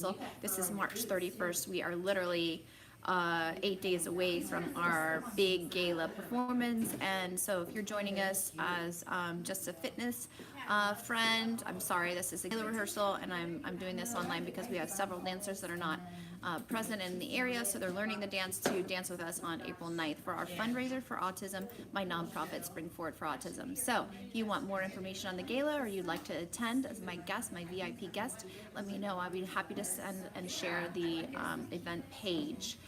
So this is March 31st. We are literally 8 days away from our big gala performance, and so if you're joining us as just a fitness friend, I'm sorry, this is a gala rehearsal, and I'm doing this online because we have several dancers that are not present in the area, so they're learning the dance to dance with us on April 9th for our fundraiser for autism, my nonprofit Spring Forward for Autism. So if you want more information on the gala or you'd like to attend as my guest, my VIP guest, let me know. I'll be happy to send and share the event page.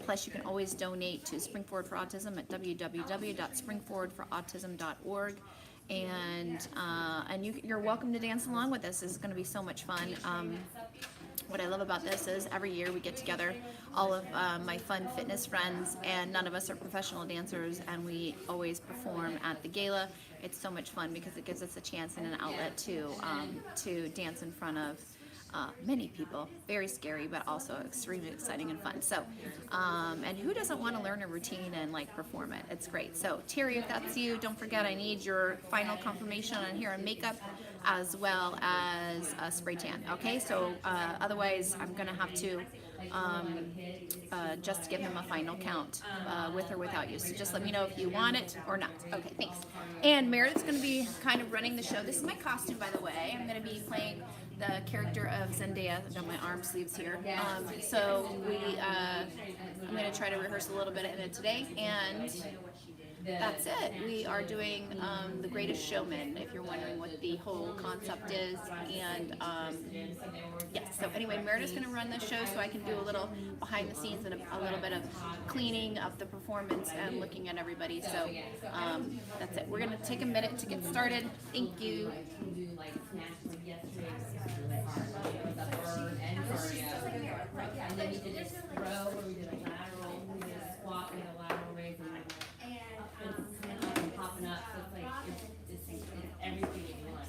Plus, you can always donate to Spring Forward for Autism at www.springforwardforautism.org. And you're welcome to dance along with us. This is going to be so much fun. What I love about this is every year we get together, all of my fun fitness friends, and none of us are professional dancers, and we always perform at the gala. It's so much fun because it gives us a chance and an outlet to dance in front of many people. Very scary, but also extremely exciting and fun. So, and who doesn't want to learn a routine and like perform it? It's great. So Terry, if that's you, don't forget I need your final confirmation on hair and makeup as well as a spray tan. Okay, so otherwise I'm gonna have to just give him a final count with or without you. So just let me know if you want it or not. Okay, thanks. And Meredith's going to be kind of running the show. This is my costume, by the way. I'm going to be playing the character of Zendaya. I've got my arm sleeves here. So I'm going to try to rehearse a little bit in it today, and that's it. We are doing The Greatest Showman, if you're wondering what the whole concept is. And yes, so anyway, Meredith's going to run the show so I can do a little behind the scenes and a little bit of cleaning up the performance and looking at everybody. So that's it. We're going to take a minute to get started. Thank you. And then we did this row where we did a lateral, we did a squat, we did a lateral raise, and like popping up, so it's like it's everything you want.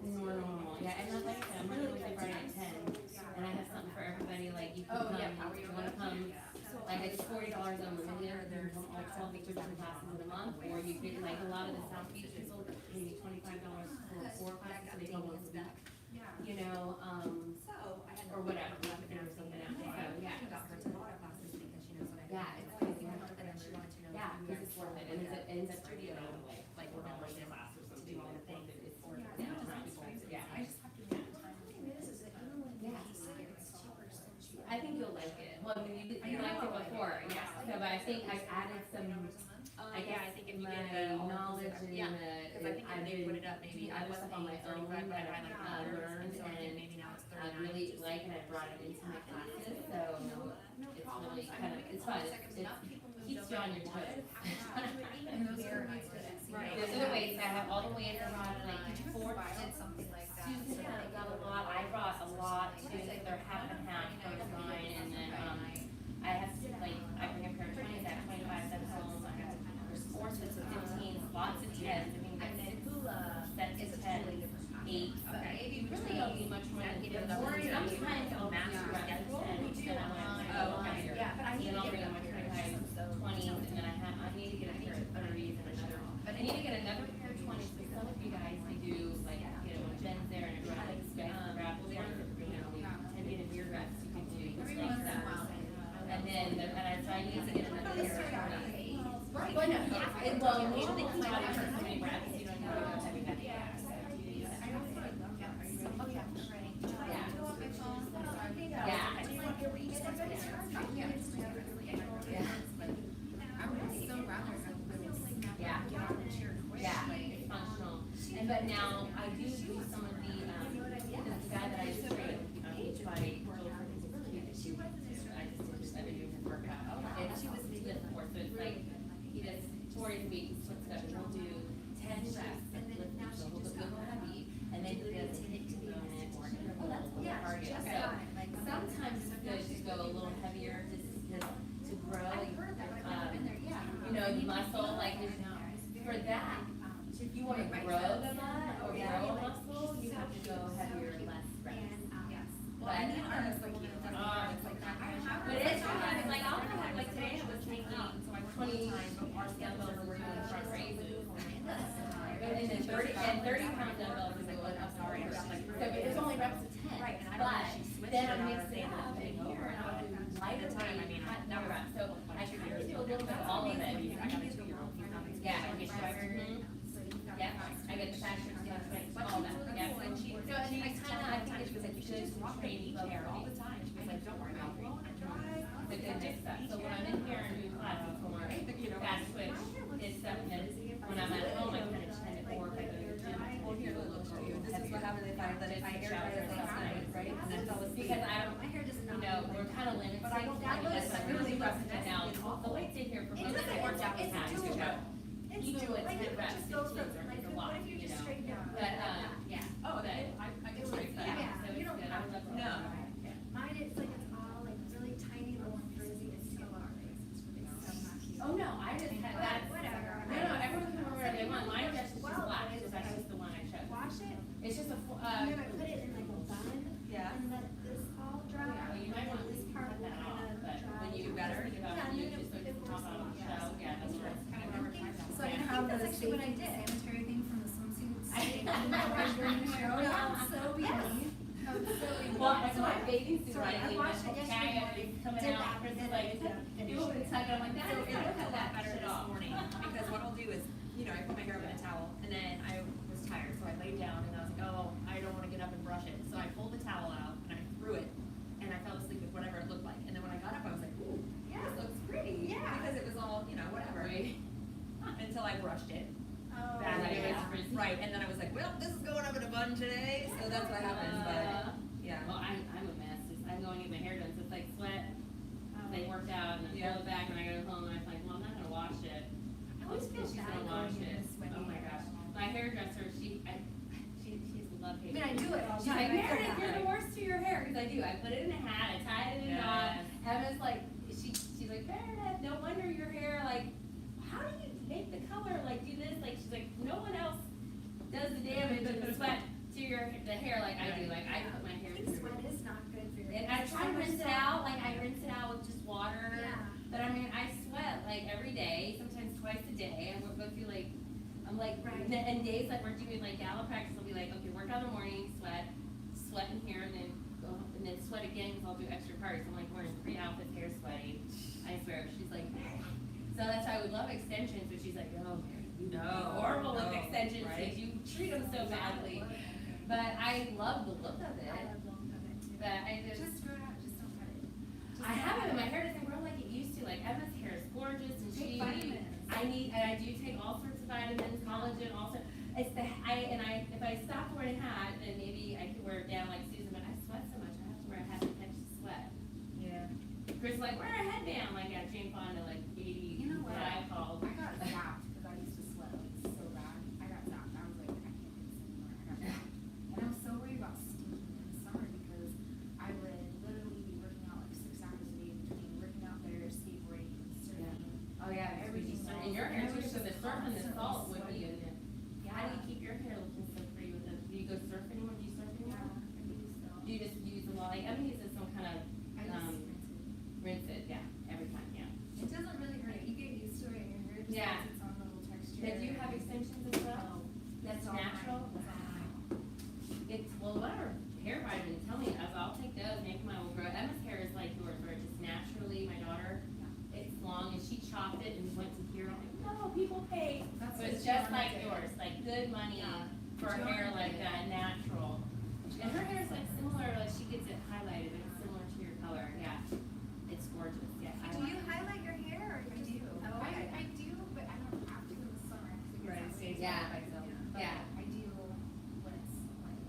More normal. Yeah, and like I said, I'm really looking Friday at 10, and I have something for everybody. Like you can come, if you want to come. Like it's $40 unlimited. There's all 12 weeks of classes in a month, or you get like a lot of the South Beach people maybe $25 for 4 classes, so they go once a week. You know, or whatever. We can figure something out. So yeah. Yeah, it's crazy. Yeah, because it's worth it, and it's a pretty like we're going to class or something. To do all the things, it's worth it. Yeah, I just have to make time. I think you'll like it. Well, I mean, you liked it before, yeah. So, but I think I've added some. I think if you get the knowledge and because I think if they put it up, maybe I was on my own that I learned and I really like, and I brought it into my classes. So it's really kind of fun. It keeps you on your toes. Those are the weights. I have all the weights. I brought like 4 Susan got a lot. I brought a lot too. So they're half and half first line, and then I have like I bring a pair of 20s. I have 25 sets home. I have 4 sets of 15, lots of 10s. I mean, sets of 10, 8. Okay. Really don't need much more than sometimes I'll master at 10, then I'm like, oh, okay. Yeah, but I need to get my 25, 20s, and then I need to get a pair of 30s and another. But I need to get another pair of 20s. So some of you guys, they do like, you know, when Jen's there and everyone like grab there, you know, 10 minute ear reps, you can do like that. And then, so I need to get another pair of 20s. Right. Well, no, yeah. Well, usually keep on for so many reps, you don't have to go heavy heavy. But now I do some of the guy that I just trained by I've been doing his workout. And she was lift before, so it's like he does 4 days a week, split stuff, and he'll do 10 reps and lift, so he'll lift real heavy, and then he does 10 to minute or interval cardio. So sometimes it's good to go a little heavier just to grow, you know, the muscle, like for that. If you want to grow the butt or grow a muscle, you have to go heavier, less reps. But it's fun. Like I'll have like today I was taking 20 dumbbells and working on the front raise. And then 30 pound dumbbells is like, I'm sorry. So up to 10. Right, and I don't know if she switched Then it I'm or mixing they it up were in moving here, and I'll do over. lighter At the time, I weight, mean, hot that was number. So I two kind years of do a ago. little bit of all of it. I got a 2-year-old, he's not in Yeah, school. I get sugar. Yep, I get the fashion, all that. But Yeah, when so she I used to tell me all the time, think she was like, you should just walk in each chair all the time. She was like, don't worry about blowing it dry. the good stuff. So when I'm in here and doing classes for fast twitch, it's something that when I'm at home, I kind of tend to work. I go to the gym. Well, here, look, show you. This is what happens if I air dry it last night, right? And then fell asleep. Because I don't, we're kind of limited. But I don't Like, like that's this. like really rough to get down. The weights in here for most of the workout we have to go. Even with 10 reps, 15 is a lot, you know. But, yeah. Oh, but, I get straight yeah, down. so it's good. I would love to. No. Mine is like it's all like really tiny little frizzy Oh, no, I just had that. Whatever. No, no, everyone can wear whatever they want. Mine is just black, because that's just the one I chose. Wash it, It's just a, and then I put it in like a bun, Yeah. and let this all dry. well, you might want to This part cut will that off, kind of but dry. when you Do better? think about Yeah, it, you and then just like it pop out on the show, yeah, that's right. So I have That's the actually what I safety did. sanitary thing from the swimsuits. I During the show, I'm so beanie. I'm so beanie. Well, that's my bathing suit, Sorry, right? I watched it yesterday Tag morning. coming Did out, that, Chris is and like, I did you want me to tuck it? I'm like, that So is it not looked a cut lot that better shit this off. morning, because what I'll do is, you know, I put my hair up in a towel, and then I was tired, so I laid down, and I was like, oh, I don't wanna get up and brush it, so I pulled the towel out, and I threw it, and I fell asleep with whatever it looked like, and then when I got up, I was like, ooh, this looks pretty. Yeah. Because it was all, you know, whatever, Right. until I brushed it. Oh, Bad And idea. it was frizzy. Right, and then I was like, well, this is going up in a bun today, so that's what happens, but, yeah. Well, I'm a mess, I'm going to get my hair done, so it's like sweat, they worked out, and then Yeah. pull it back, and I go home, and I'm like, well, I'm not gonna wash it. I always feel She's bad gonna wash going in it. this sweaty Oh my hair. gosh, my hairdresser, she's love I mean, I do it all the She's time. like, Meredith, you're the worst to your hair, because I do. I put it in a hat, I tie it in a knot. Yes. Emma's like, she's like, Meredith, no wonder your hair, like, how do you make the color, like, do this? Like, she's like, no one else does the damage and the sweat to the hair like I do. Like, I put my hair I think through. sweat is not good for your. And I try to rinse it out, like, I rinse it out with just water. Yeah. But I mean, I sweat like every day, sometimes twice a day. I would go through like, I'm like, Right. and days like we're doing like Gala practice, I'll be like, okay, work out in the morning, sweat in here, and then go, and then sweat again because I'll do extra parties. I'm like wearing 3 outfits, hair sweaty. I swear, she's like, so that's why I would love extensions, but she's like, oh, you No, horrible with no, extensions right? because you treat them so badly. But I love the look of it. I love long of it too. But I just Just grow it out, just don't cut it. Just I don't have cut it, and my hair doesn't grow like it used to. Like Emma's hair is gorgeous, and Take she. vitamins. I do take all sorts of vitamins, collagen, also. It's if I stop wearing a hat, then maybe I could wear it down like Susan. But I sweat so much, I have to wear a hat to catch the sweat. Yeah. Chris is like, wear a headband, like at Jane Fonda, like 80. You know what? I called. I got zapped because I used to sweat like so bad. I got zapped. I was like, I can't do this anymore. I got zapped. And I was so worried about stinking in the summer because I would literally be working out like 6 hours a day between working out there, skateboarding, surfing. Oh yeah, everything. And your hair too, so the surf and the salt would be in it. How do you keep your hair looking so pretty with it? Do you go surf anymore? Do you surf Yeah, anymore? I do still. Do you just use the like? Emma uses some kind of I just rinse it. Yeah, every time. Yeah. It doesn't really hurt. You get used to it, and your hair just Yeah. gets its own little texture. Now, do you have extensions as well? That's all mine. natural? It's all mine. It's, well, whatever hair vitamin, tell me, I'll take those, maybe mine will grow. Emma's hair is like yours, where it's just naturally, my daughter, it's long, and she chopped it and went to here, I'm like, no, people pay. That's But it's what just Gianna like did. yours, like good money Yeah. for Gianna hair like did. that, natural. And her hair is like similar, like she gets it highlighted, it's similar to your color, yeah. It's gorgeous, yeah. I Do love you it. highlight your hair or you do? Oh, okay. I do, but I don't have to in the summer because Right, it stays stays Yeah. by itself. But Yeah. I do when it's like.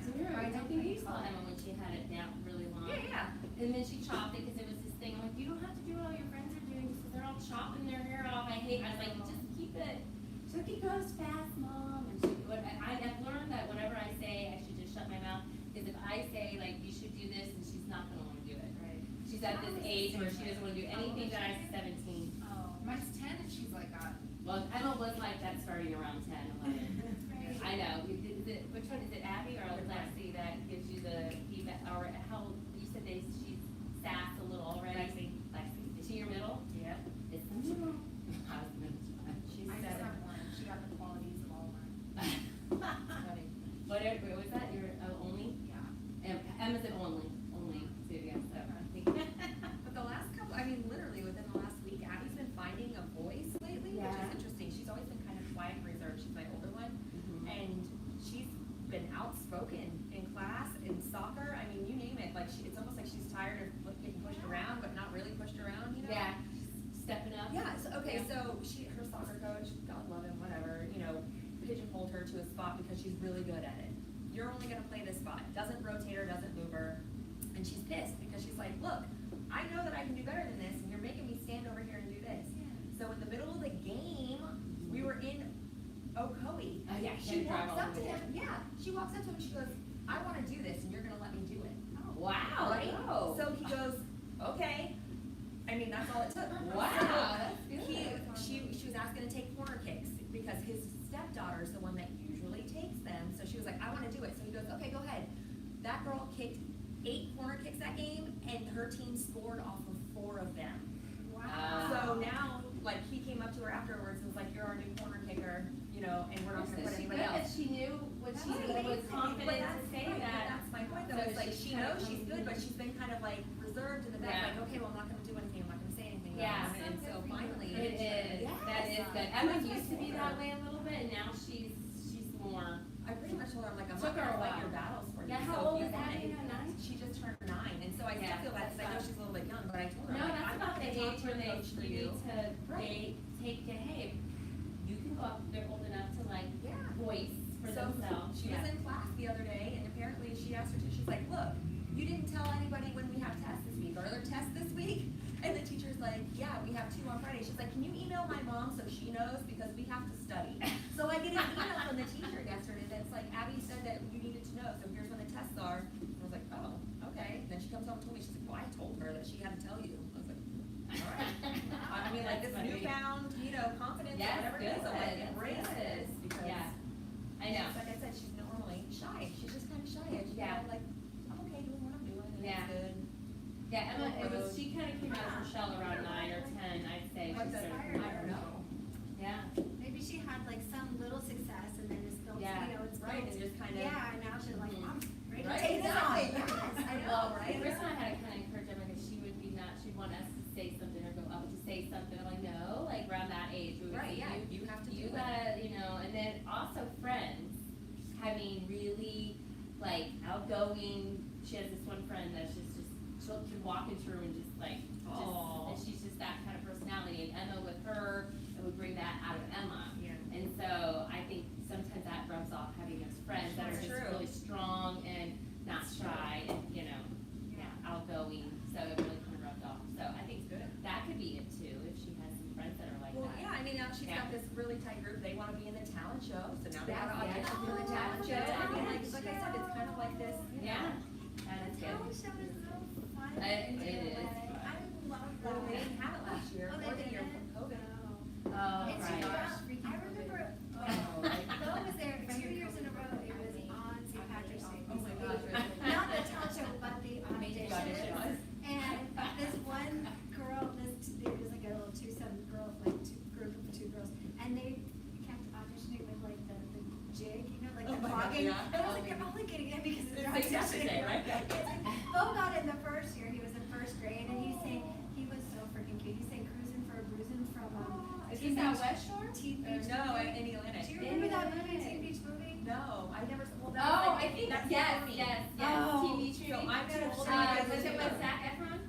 So you're, I think you saw Emma when she had it down really long. Yeah, And then she chopped it because it was this thing. I'm like, you don't have to do what all your friends are doing because they're all chopping their hair off. I was like, just keep it. She's like, it grows fast, mom. And I've learned that whatever I say, I should just shut my mouth. Because if I say, like, you should do this, and she's not going to want to do it. right. She's at this age where she doesn't want to do anything that I 17. Oh. Mine's 10 and she's like that. Well, Emma was like that starting around 10, 11. I know. Which one is it, Abby or Lexi that gives you the feedback? Or how, you said she's sassed a little already? Lexi. Is she your middle? Yeah. It's the middle. I was the middle child. She's I just 7. have one. She got the qualities of all mine. Funny. What was that? Your only? Yeah. Emma's an only too, yeah, so I think. But the last couple, I mean, literally within the last week, Abby's been finding a voice lately, which Yeah. is interesting. She's always been kind of quiet and reserved. She's my older one. And she's been outspoken in class, in soccer. I mean, you name it. Like, it's almost like she's tired of getting pushed around, but not really pushed around, you know? Yeah, stepping up. Yeah, so, okay, Yeah. so her soccer coach, God love him, whatever, you know, pigeonholed her to a spot because she's really good at it. You're only gonna play this spot. Doesn't rotate her, doesn't move her. And she's pissed because she's like, look, I know that I can do better than this, and you're making me stand over here and do this. So in the middle of the game, we were in Ocoee. Oh, yeah, She gotta drive walks all up the to way him, yeah, she walks up to him, she goes, I wanna do this, and you're gonna let me do it. Wow, Right? no. So he goes, okay. I mean, that's all it took. Wow, So that's good. she was asking to take corner kicks because his stepdaughter's the one that usually takes them. So she was like, I want to do it. So he goes, okay, go ahead. That girl kicked 8 corner kicks that game, and her team scored off of 4 of them. Wow. So now, like, he came up to her afterwards and was like, you're our new corner kicker, you know, and we're not going to put anybody else. She knew what she Right. was confident But to that's say right, but that. That's my point though, So it's like, she's she kind of knows she's good, coming- but she's been kind of like reserved in the back, Yeah. like, okay, well, I'm not gonna do anything, I'm not gonna say anything. Yeah. And so finally. It is, Yes. that is good. Emma That's what I used to be told that her. way a little bit, and now she's more. I pretty much told her, I'm like, I'm Took not her a gonna fight while. your battles for you. Yeah, how So old if is you want Abby it- now, 9? She just turned 9, and so I still Yeah, feel bad, 'cause I know that's she's a little bit young, but I told her, No, like, that's I'm about not the gonna talk age to where your they coach for need you. to Right. take to, hey, you can go up, they're old enough to like Yeah. voice for So themselves. she was in class the other day, and apparently she asked her to, she's like, look, you didn't tell anybody when we have tests this week. Are there tests this week? And the teacher's like, yeah, we have 2 on Friday. She's like, can you email my mom so she knows, because we have to study. So I get an email from the teacher yesterday that's like, Abby said that you needed to know, so here's when the tests are. And I was like, oh, okay. Then she comes home and told me, she's like, well, I told her that she had to tell you. I was like, all right. I mean, like, this That's funny. newfound, you know, confidence, or Yes, whatever it good, is, I'm like, that's embrace good. this, because. Yeah, I know. Like I said, she's normally shy. She's just kind of shy. She's Yeah. kind of like, I'm okay doing what I'm doing, and Yeah. it's good. Yeah, Emma, she kind of came out of her shell around 9 or 10, I'd say. What She the- started- I don't know. Yeah, Maybe she had like some little success and then it's built, Yeah. you know, it's Right, built. and just kind of. Yeah, and now she's like, Mhm. I'm ready to Right, take this on. exactly. Yes, I know, well, right? Chris and I had to kind of encourage Emma because she would be not, she'd want us to say something or go up to say something. I'm like, no, like around that age, we would Right, say, yeah, you have to do you it. gotta, you know, and then also friends, having really like outgoing, she has this one friend that's just she'll walk into a room and just like, Aw. and she's just that kind of personality, and Emma with her, it would bring that out of Emma. Yeah. And so I think sometimes that rubs off having those friends that are That's just true. really strong and not shy and, you know, outgoing, so it really kind of rubbed off. So I think Good. that could be it too, if she has some friends that are like Well, that. yeah, I mean, now she's Yeah. got this really tight group. They want to be in the talent show, so now they That's got to it. audition for the Oh, talent show. the I mean, talent like I said, it's kind of like this, you know. Yeah, that The is good. talent show is so fun. It is. I love Well, they that. didn't have it last year, Oh, they or the year didn't? from COVID. Oh, It's right. just, I remember, Bo was there 2 years in a row, it was on St. Patrick's Day. Oh my gosh, really? Not the talent show, but the Amazing auditions. auditions. And this one girl, there was like a little twosome girl, like group of 2 girls, and they kept auditioning with like the jig, you know, like Oh the my gosh, clogging. yeah. And I was like, they're only getting in because It's they're like yesterday, auditioning. right? It's like, Bo got in the first year, he was in 1st grade, and he sang, he was so freaking cute, he sang Cruising for a Bruising from, Is Teen this out Beach- West Shore? Teen Or Beach no, movie. in Atlantic. Do you remember that In movie, Atlantic. Teen Beach movie? No, I never, well, that Oh, was like, I think, that's yes, before me. yes, Oh. TV So treaty. I'm too old. Was it with Zac Efron?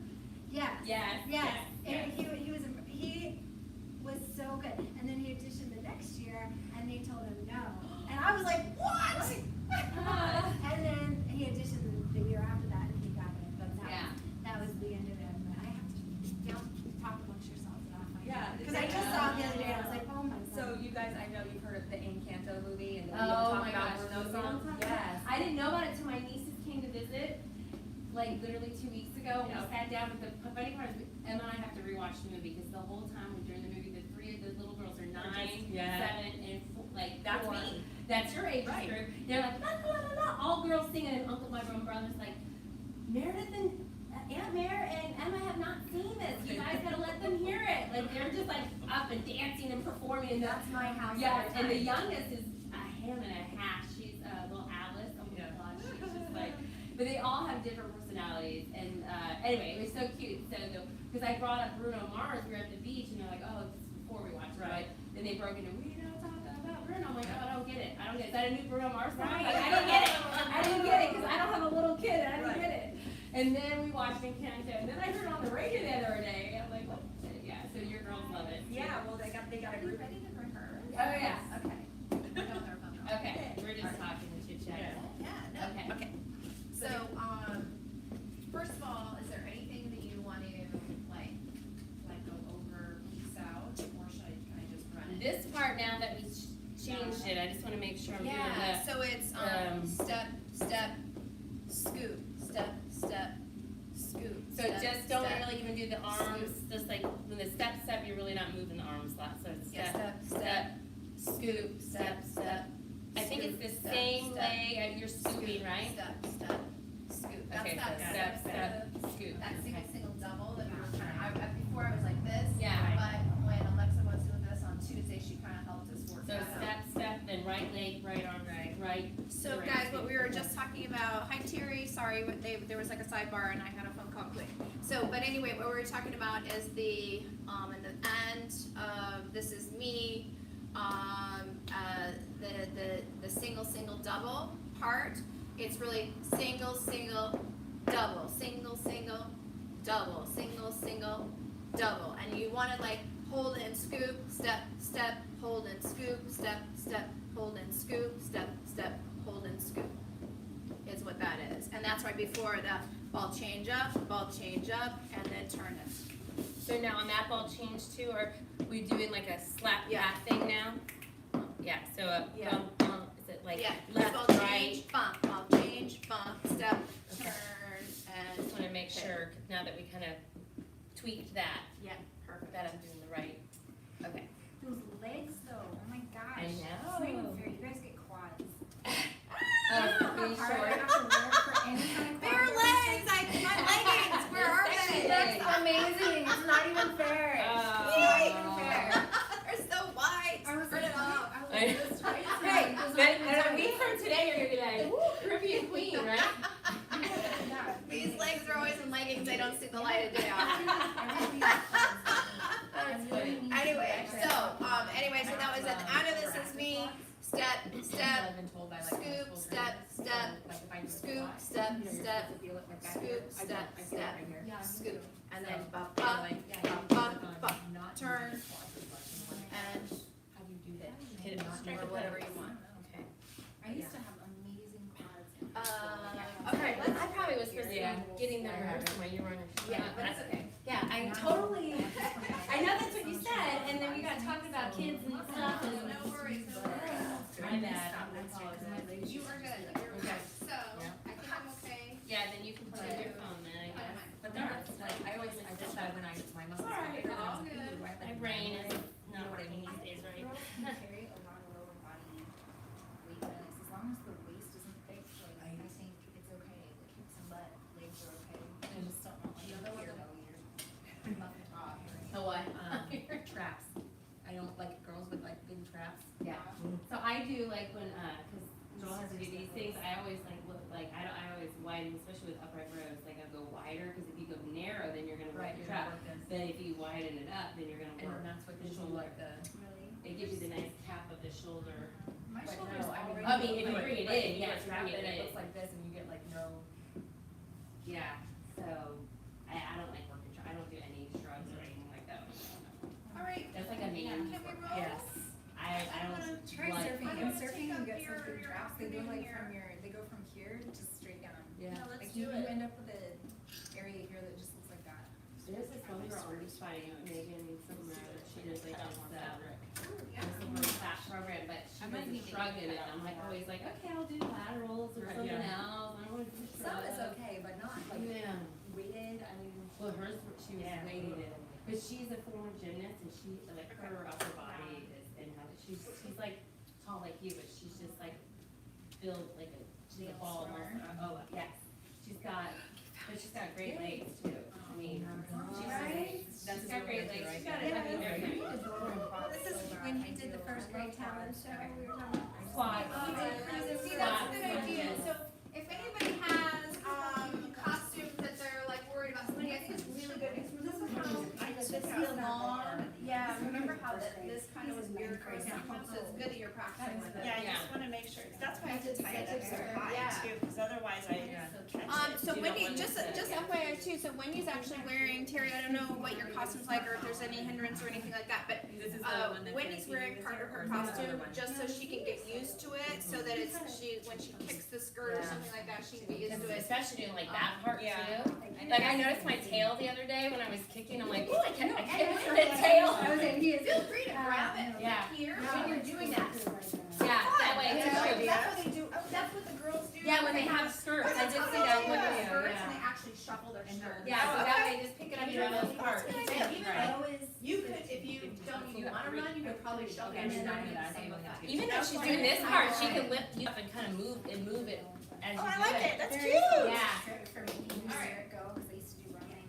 Yes. Yes, Yes, yes, and he was so good, and then he auditioned the next year, and they told him no, and I was like, what? And then he auditioned the year after that, and he got it, but Yeah. that was the end of it, but I have to, don't talk amongst yourselves about my. Yeah, Because I just saw it the other day, I was like, oh my god. So you guys, I know you've heard of the Encanto movie and the Oh talk my about gosh, Bruno we songs. don't talk about- Yes. I didn't know about it till my nieces came to visit, like literally 2 weeks ago. Yeah. We sat down with the funny part is Emma and I have to rewatch the movie because the whole time during the movie, the 3 of the little girls are 9, Yeah. 7, and 4, like That's 4. me. That's your age Right. group. They're like la la la la, all girls singing, and Uncle my brother's like, Meredith and Aunt Mare and Emma have not seen this. You guys gotta let them hear it. Like they're just like up and dancing and performing. And That's my house yeah, every and the time. youngest is a ham and a half. She's little Alice. Oh my Yeah. gosh, she's just like, But they all have different personalities, and anyway, it was so cute. So because I brought up Bruno Mars, we were at the beach, and they're like, oh, this is before we watched it, right? Then they broke into, we don't talk about Bruno. I'm like, oh, I don't get it. Is that a new Bruno Mars song? Like, I don't get it. I didn't get it because I don't have a little kid. I didn't get it. And then we watched Encanto, and then I heard it on the radio the other day. I'm like, what? Yeah. So your girls love it. Yeah, well, they got a group. Ready to rehearse? Oh yeah. Okay. I don't know. Okay. We're just talking and chit chatting. Yeah, Okay. okay. So, first of all, is there anything that you want to, like go over, piece out, or should I kind of just run it? This part now that we changed it, I just want to make sure I'm doing Yeah, the. so it's, step, step, scoop, step, step, scoop. So step, just don't step. really even do the arms, just like when the step, you're really not moving the arms a lot, so it's Yeah, step, step, step, scoop, step, step. I think it's the Step, same step, leg, you're scooping, right? Step, step, scoop. That's Okay, that so step, step, step, scoop. that single, Okay. single, double that we were trying to, before I was like this. Yeah. But when Alexa was doing this on Tuesday, she kind of helped us work So that out. step, then right leg, right arm, right. So right guys, what scoop. we were just talking about, hi Terry, sorry, there was like a sidebar and I had a phone call quick. So, but anyway, what we were talking about is the, in the end of, this is me, the single, double part, it's really single, double, single, double, single, double. And you wanna like hold and scoop, step, hold and scoop, step, hold and scoop, step, hold and scoop. Is what that is. And that's right before the ball change up, and then turn it. So now on that ball change too, are we doing like a slap Yeah. back thing now? Yeah, so Yeah. is it like Yeah, left, ball right? change, ball change, step, Okay. turn, I just wanna make sure, now that we kind of tweaked that, Yeah, perfect. that I'm doing the right, okay. Those legs though, oh my gosh. I It's know. not even fair, you guys get quads. Being Hard I short. have to work for any kind of Bare quad. legs, my leggings, where are Sexy they? legs. That's amazing, it's not even fair. It's not even fair. They're so wide, I was spread like, it up. I was like, this right Hey, tonight. and a week from today, you're gonna be like, woo, Caribbean queen, right? Yeah. These legs are always in leggings, they don't see the light of day out. Everything That's funny. Anyway, so that was at the end of this is me, step, I've been told by like. scoop, multiple step, girls, step, like, if I do scoop, squat, step, you know, you're step, supposed to feel it like that scoop, here. I step, feel it step. right here. Yeah, scoop, and then So, ba, they're ba, like, yeah, ba, you ba, work on ba, not turn, doing squats as much. And I'm like, and, how do you do that? Hit it Not straight or doing whatever that. you want. Okay. I used to have amazing quads. Okay, I probably was supposed to Yeah. be getting the rehearsal while you were on your. Yeah, but that's it's okay. Yeah, I totally, I know that's what you said, and then we got talking about kids and stuff, and. No worries, no worries. My bad. You are good, you're Okay. good. So, I think I'm okay. Yeah, then you can plug in your phone then, I guess. But that's like, I always, I felt that when my muscles. Alright, were bigger, all I was like, good. ooh, do I have, My like, brain is you know not what I working mean? these days, right? Girls can carry a lot of lower body weight limits as long as the waist isn't fixed. Like, I think it's okay. Like hips and butt, legs are okay. I just don't want like The other one here that- though. You're muffin top. Oh, what? Traps. I don't like girls with like big traps. Yeah, so I do like when, cause Joel has to do these things, I always like look, like, I always widen, especially with upright rows, like I go wider, cause if you go narrow, then you're gonna work You're your gonna trap. work this. But if you widen it up, then you're gonna And work then that's what the gives you shoulder. like the. Really? It gives you the nice tap of the shoulder. My But shoulders no, I mean, already. I mean, if you like, bring it like, in, you yeah, get if you trapped bring it and it in. looks like this and you get like no. Yeah, so, I don't like working, I don't do any shrugs or anything like that. All right, That's like a man. can we roll? Yes. I don't Try like. surfing. I'm And gonna surfing, take you up get your- such big your drops. They go afternoon like here. from they go from here to straight down. Yeah. Yeah, let's Like do you it. end up with an area here that just looks like that. There's this one girl on this fighting, Megan, somewhere, she does like this, Yeah. this little fat program, but she I might was need to shrugging get it, that I'm like more. always like, okay, I'll do laterals or Right, something yeah. else, I don't wanna do Some is shrugs. okay, but not like Yeah, weighted. I mean. well, hers, she was Yeah. weighted, but she's a former gymnast and she, like, her upper body is, and how, she's like tall like you, but she's just like built like a, she's a ball, oh, yes, she's got great legs too, I mean, she's got great legs, she's got it, I mean, very good. Well, this is when he did the first grade talent show, we were talking about. Squat. See, that's a good idea, so if anybody has, So it's good that you're practicing with it. Yeah, I Yeah. just wanna make sure, that's why I have to tie it up so high Yeah. too, cause otherwise I catch So You don't Wendy, want just it to- just FYI too. So Wendy's actually wearing Terry. I don't know what your costume's like or if there's any hindrance or anything like that, but This is the one that's Wendy's like, wearing part of her costume just so she can get used to it, so that it's when she kicks the skirt or something like that, she can get used to it. Especially doing like that part Yeah. too. Like I noticed my tail the other day when I was kicking. I'm like, oh, I can't the tail. Feel free to grab it Yeah. here when you're doing that. Yeah, that way it's true. That's what they do, that's what the girls do. Yeah, when they have skirts, I did see that They one have video. skirts and Yeah. they actually shuffle their skirts. Yeah, so that way just pick it up in those parts. And even though you could, if you wanna run, you could probably shuffle your skirts and some of that. Even though she's doing this part, she can lift you up and kind of move it as you Oh, I do like it. it, that's Very cute. cool. Yeah. Alright. Go, because they used to do running.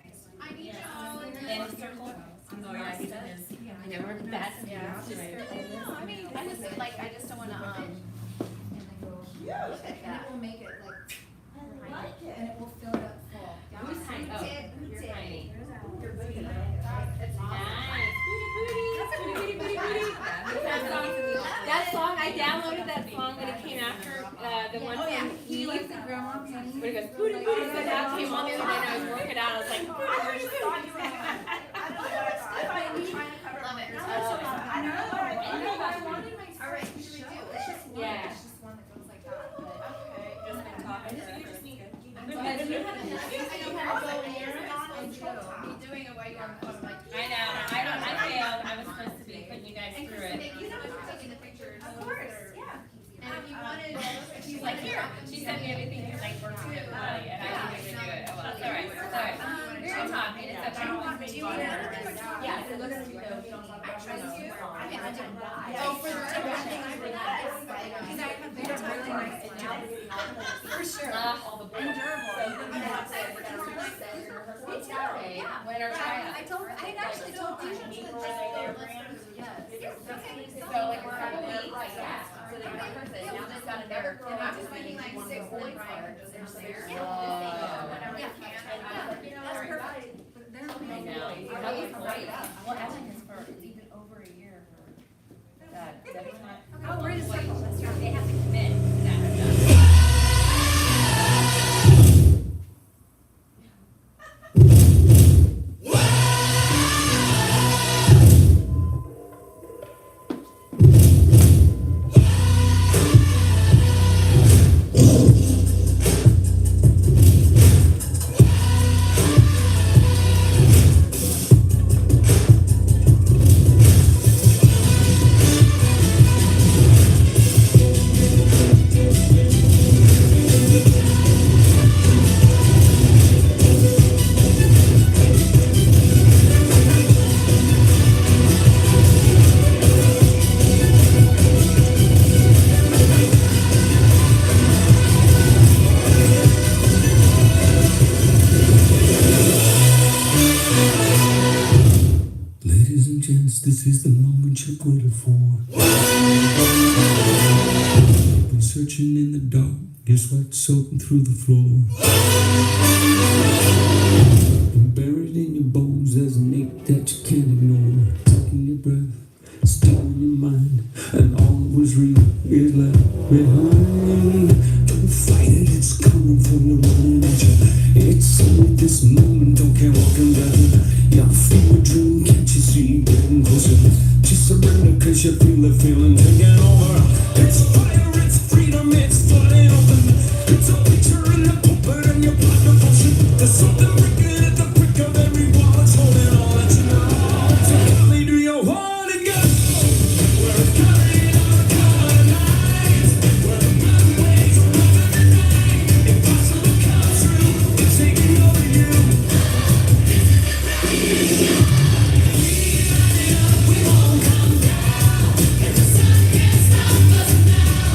I need you all in And there. a circle. Oh, yeah, I see that is. I never heard that. Yeah, I mean, I just don't wanna And then go. Yeah. And it will make it like, I like it. and it will fill it up full. Who's tiny? Oh, you're tiny. Your booty. Nice. Booty, booty, booty. That song, I downloaded that song when it came after the one from You like the grandma penny? When it goes booty booty, so that came on the other day and I was working out. I was like, I just thought you were Love it. I don't know. I wanted my. Alright, what should we do? It's just one, Yeah. it's just one that goes like that, but. Just been talking forever. But if you haven't done it, I know how to go in here and be doing it while you're on the phone, like. I know, I failed. I was supposed to be putting you guys And through it. Christina, you know if you're taking the pictures. Of course, yeah. And if you wanted, She's like, here, she sent me everything to like work with everybody and I didn't even do it. Oh, well, it's alright, it's alright. We're gonna talk, and it's okay. do you want to? Yeah, so look at you go, you don't I trust you. I mean, I didn't die. Oh, for the for that. Because I have been really nice and now. For sure. all the And durable. I'm excited for tomorrow night. Me too. Winter tryout. I actually told you. So like we're on the right, yeah. So they're not perfect. Now they've got another girl. And I'm just making like 6 boys there, just there. Whenever Yeah. you can. That's perfect. But they're I know. That was great. Well, Evan is for even over a year for that. Oh, we're in a circle, let's try. They have to commit to that. Ladies and gents, this is the moment you've waited for. Been searching in the dark, your sweat soaking through the floor. And buried in your bones, there's an ache that you can't ignore. Taking your breath, stealing your mind, and all that was real is left behind. Don't fight it, it's coming for you, running at you. It's only this moment, don't care what can happen. You feel a dream, can't you see it getting closer? Just surrender, cause you feel the feeling taking over. It's fire, it's freedom, it's flying open. It's a picture in the pulpit and your blood devotion. There's something breaking at the brick of every wall. It's holding all that you know. So Kelly, do you want to go? Where it's coming on the color night. Where the mountain waves are moving the night. Impossible comes true, it's taking over you. We won't come down. And the sun can't stop us now.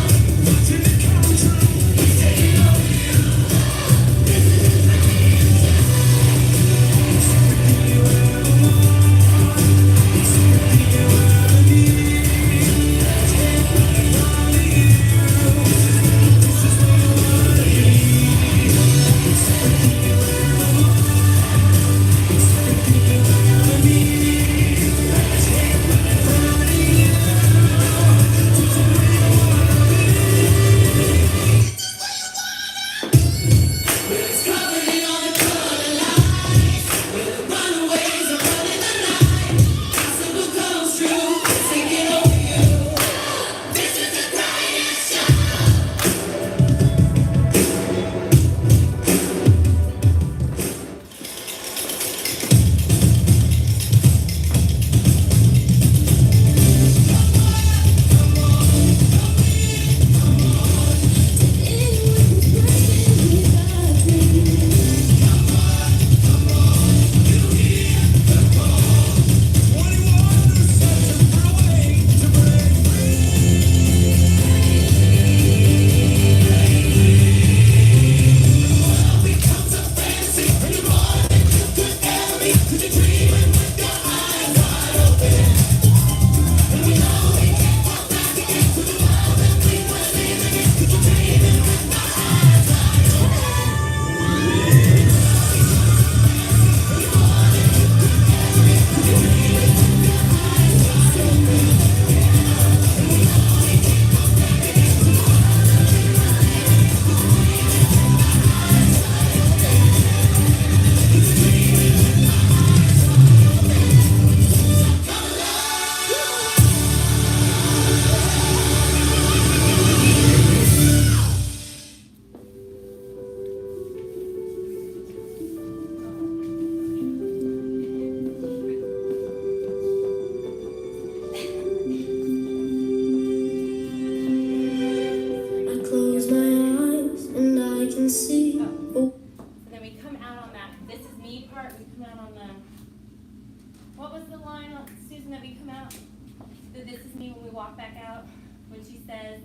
walk back out, when she says,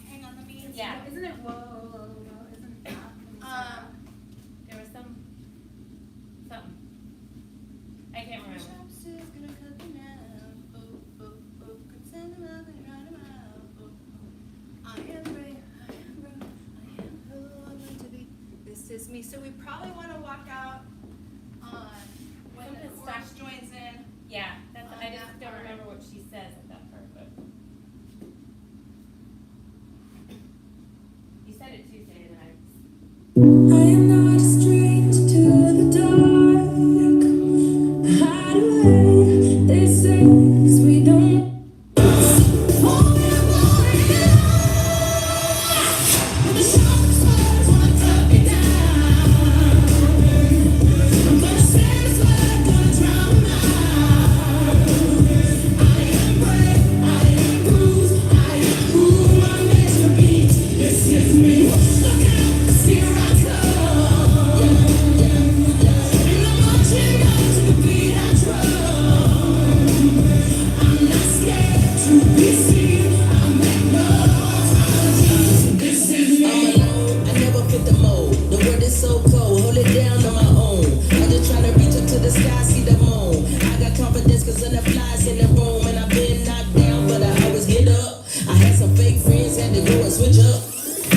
Hang on, let me. yeah, Isn't it whoa, isn't that? there was something. I can't remember. This is me. So we probably want to walk out on when the Something chorus stuck. joins in. Yeah, that's, I On just that don't part. remember what she says at that part, but. You said it Tuesday, and I. I am not a stranger to the dark. Hide away, they say, 'cause we don't. I never fit the mold. The world is so cold. Hold it down on my own. I'm just trying to reach up to the sky, see the moon. I got confidence cause of the flies in the room. And I've been knocked down, but I always get up. I had some fake friends, had to go and switch up.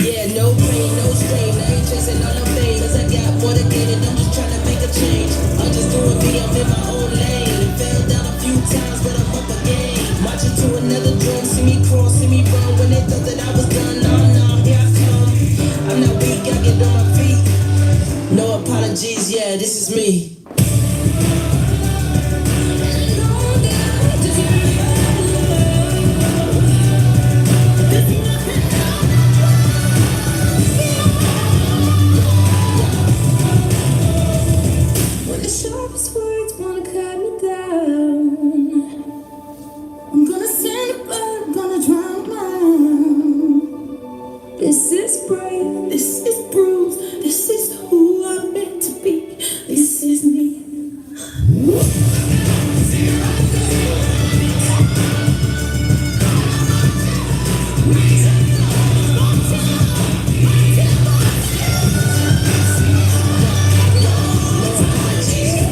Yeah, no pain, no strain. I ain't chasing all the fame. Cause I got more to gain and I'm just trying to make a change. I'm just doing me, I'm in my own lane. Fell down a few times, but I'm up again. Marching to another drum, see me crawl, see me run. When they thought that I was done, nah, here I come. I'm not weak, I get on my feet. No apologies, yeah, this is me. When the sharpest words wanna cut me down, I'm gonna send a blood, I'm gonna drown mine. This is brave, this is bruised, this is who I'm meant to be, this is me.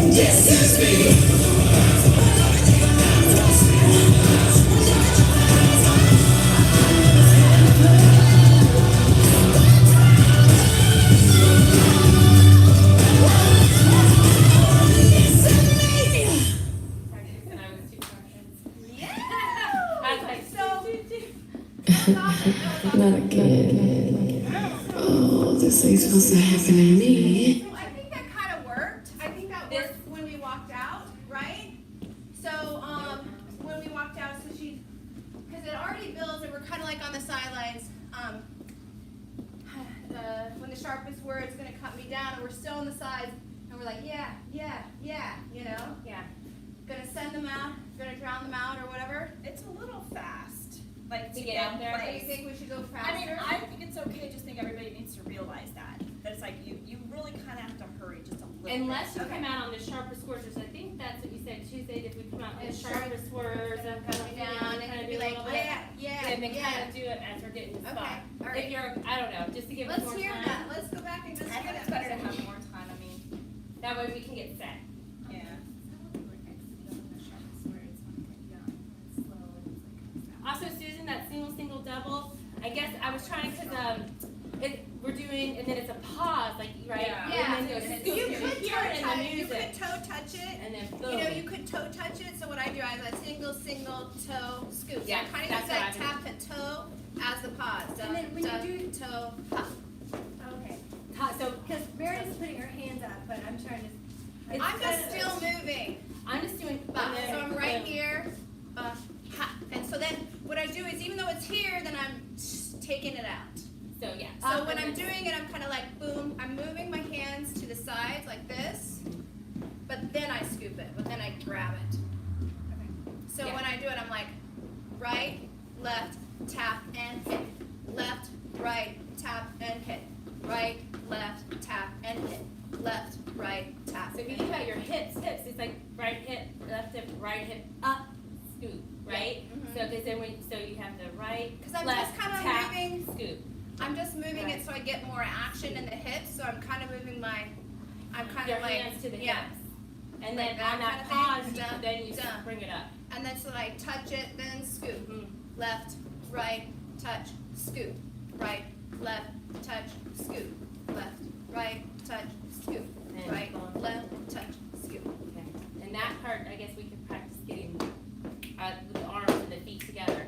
Yes, this is me. And I was too confident. Yeah. I was like, So. Not again. Oh, this ain't supposed to happen to me. So I think that kind of worked. I think that worked when we walked out, right? So, when we walked out, so she, because it already builds and we're kind of like on the sidelines. When the sharpest word's gonna cut me down and we're still on the sides and we're like, yeah, you know? yeah. Gonna send them out, gonna drown them out or whatever. It's a little fast, like To get out there. So you place. think we should go I mean, faster? I think it's okay, just think everybody needs to realize that it's like you really kind of have to hurry just a little Unless you bit. come out on the sharpest words, which I think that's what you said Tuesday, if we come out on the And sharpest words and kind of down and kind be of like, and then kind of do it as we're getting the spot. Okay, all If right. you're, I don't know, just to give us Let's more hear time. that. Let's go back and just I hear think that. it's better to have more time. I mean, That way we can get set. yeah. Also, Susan, that single, double, I guess I was trying, cause, we're doing, and then it's a pause, like, right? Yeah. And then You it could goes, you hear it in the toe music. touch it. And then You know, boom. you could toe touch it. So what I do, I have a single, toe, scoop. So Yeah, I kind of that's use that what I tap and toe as the pause. And then when you do- toe, pop. Okay, So, because Meredith's putting her hands up, but I'm trying to. It's I'm just kinda- still moving. I'm just doing. Bah. and then So I'm right boom. here. Ha. And so then what I do is even though it's here, then I'm taking it out. So, yeah. So when I'm doing it, I'm kind of like, boom, I'm moving my hands to the sides like this, but then I scoop it, but then I grab it. So Yeah. when I do it, I'm like, right, left, tap, and hit. Left, right, tap, and hit. Right, left, tap, and hit. Left, right, tap. So if you think about your hips, it's like right hip, up, scoop, right? then so you have the right, 'Cause I'm left, just kinda tap, moving- scoop. I'm just moving Right. it so I get more action in the hips, so I'm kind of moving I'm kind Your of like, hands to the yeah. hips. And Like then that on that kind of pause, thing. Dun, then you dun. bring it up. And then so I touch it, then scoop. Mhm. Left, right, touch, scoop. Right, left, touch, scoop. Left, right, touch, scoop. And Right, boom. left, touch, scoop. Okay. And that part, I guess we could practice getting with the arms and the feet together.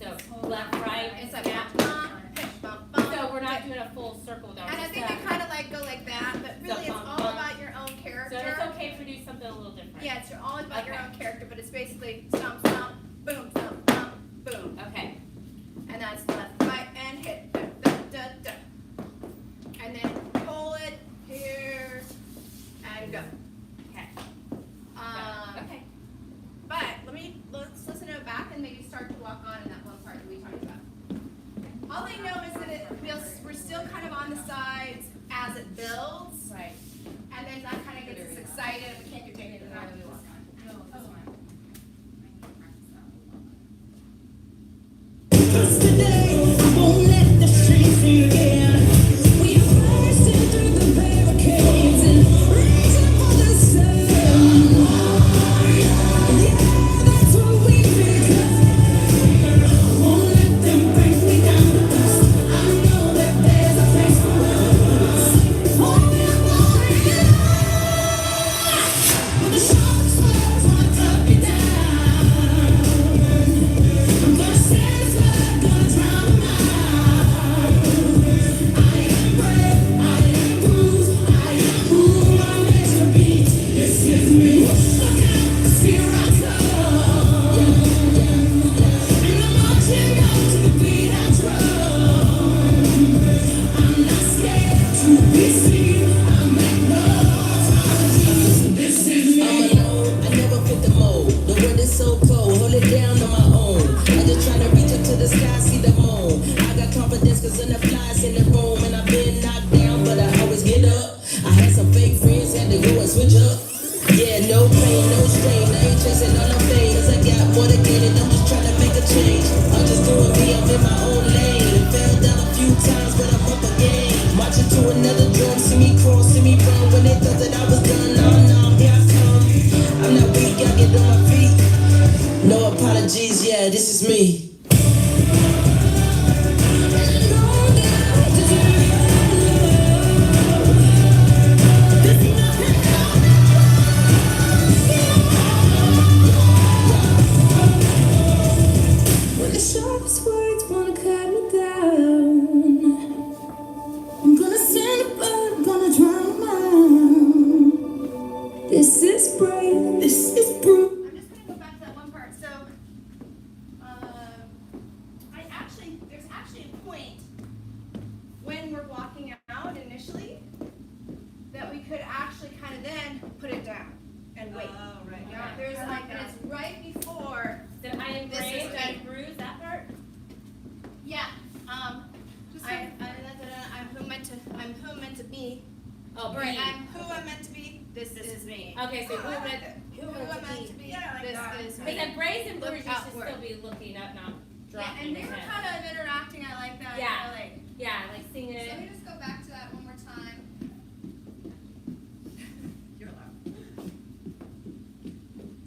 So left, right, It's like snap. bump, hip, bump, bump. So we're not doing a full circle down. And I just think that. they kind of like go like that, but really it's bump, all bump. about your own character. So it's okay if we do something a little different. Yeah, it's all about your Okay. own character, but it's basically stomp, stomp, boom, stomp, stomp, boom. Okay. And that's left, right, and hit. Da, da, da, da. And then pull it here and go. Okay. Okay. But let's listen to it back and maybe start to walk on in that one part that we talked about. All I know is that we're still kind of on the sides as it builds, Right. and then that kind of gets us excited. We can't do anything without we walk on. No, this one. I need to practice that a little bit. Today, I won't let the shame sink in. We are bursting through the barricades and reaching for the sun. Yeah, that's what we become. I won't let them break me down, 'cause I know that there's a place for us. Oh, we're going when the sharp swords wanna cut me down. I'm gonna stand as blood, gonna drown 'em out. I am brave, I am bruised, I am who I'm meant to be. This is me. Look out, 'cause here I come. And I'm marching on to the beat I drum. I'm not scared to be seen. I make no apologies. This is me. I'm alone, I never fit the mold. The world is so cold, hold it down on my own. I just try to reach up to the sky, see the moon. I got confidence 'cause in the flies in the room. And I've been knocked down, but I always get up. I had some fake friends, had to go and switch up. Yeah, no pain, no strain. I ain't chasing all the fame, 'cause I got more to gain and I'm just trying to make a change. I'm just doing me, I'm in my own lane. Fell down a few times, but I'm up again. Marching to another drum, see me crawl, see me run. When they thought that I was done, no, here I come. I'm not weak, I get on my feet. No apologies, yeah, this is me. When the sharpest words wanna cut me down, I'm gonna send the blood, gonna drown 'em out. This is brave, this is brute. I'm just gonna go back to that one part. So, there's actually a point when we're walking out initially that we could actually kind of then put it down and wait. Oh, right. Yeah, there's I like, like and that. it's right before. Then I am This is brave good. and bruise that part. Yeah. I'm who I'm meant to be. Oh, Right. be. I'm who I'm meant to be. This is me. Okay, so who I like meant it. who Who meant I'm to meant be? to be. Yeah, I like This that. is But me. then braids and Look bruise, you should outward. still be looking up, not Yeah, dropping and they your were head. kind of interacting. I like that. Yeah. I like. Yeah, like singing So it. let me just go back to that one more time. You're allowed.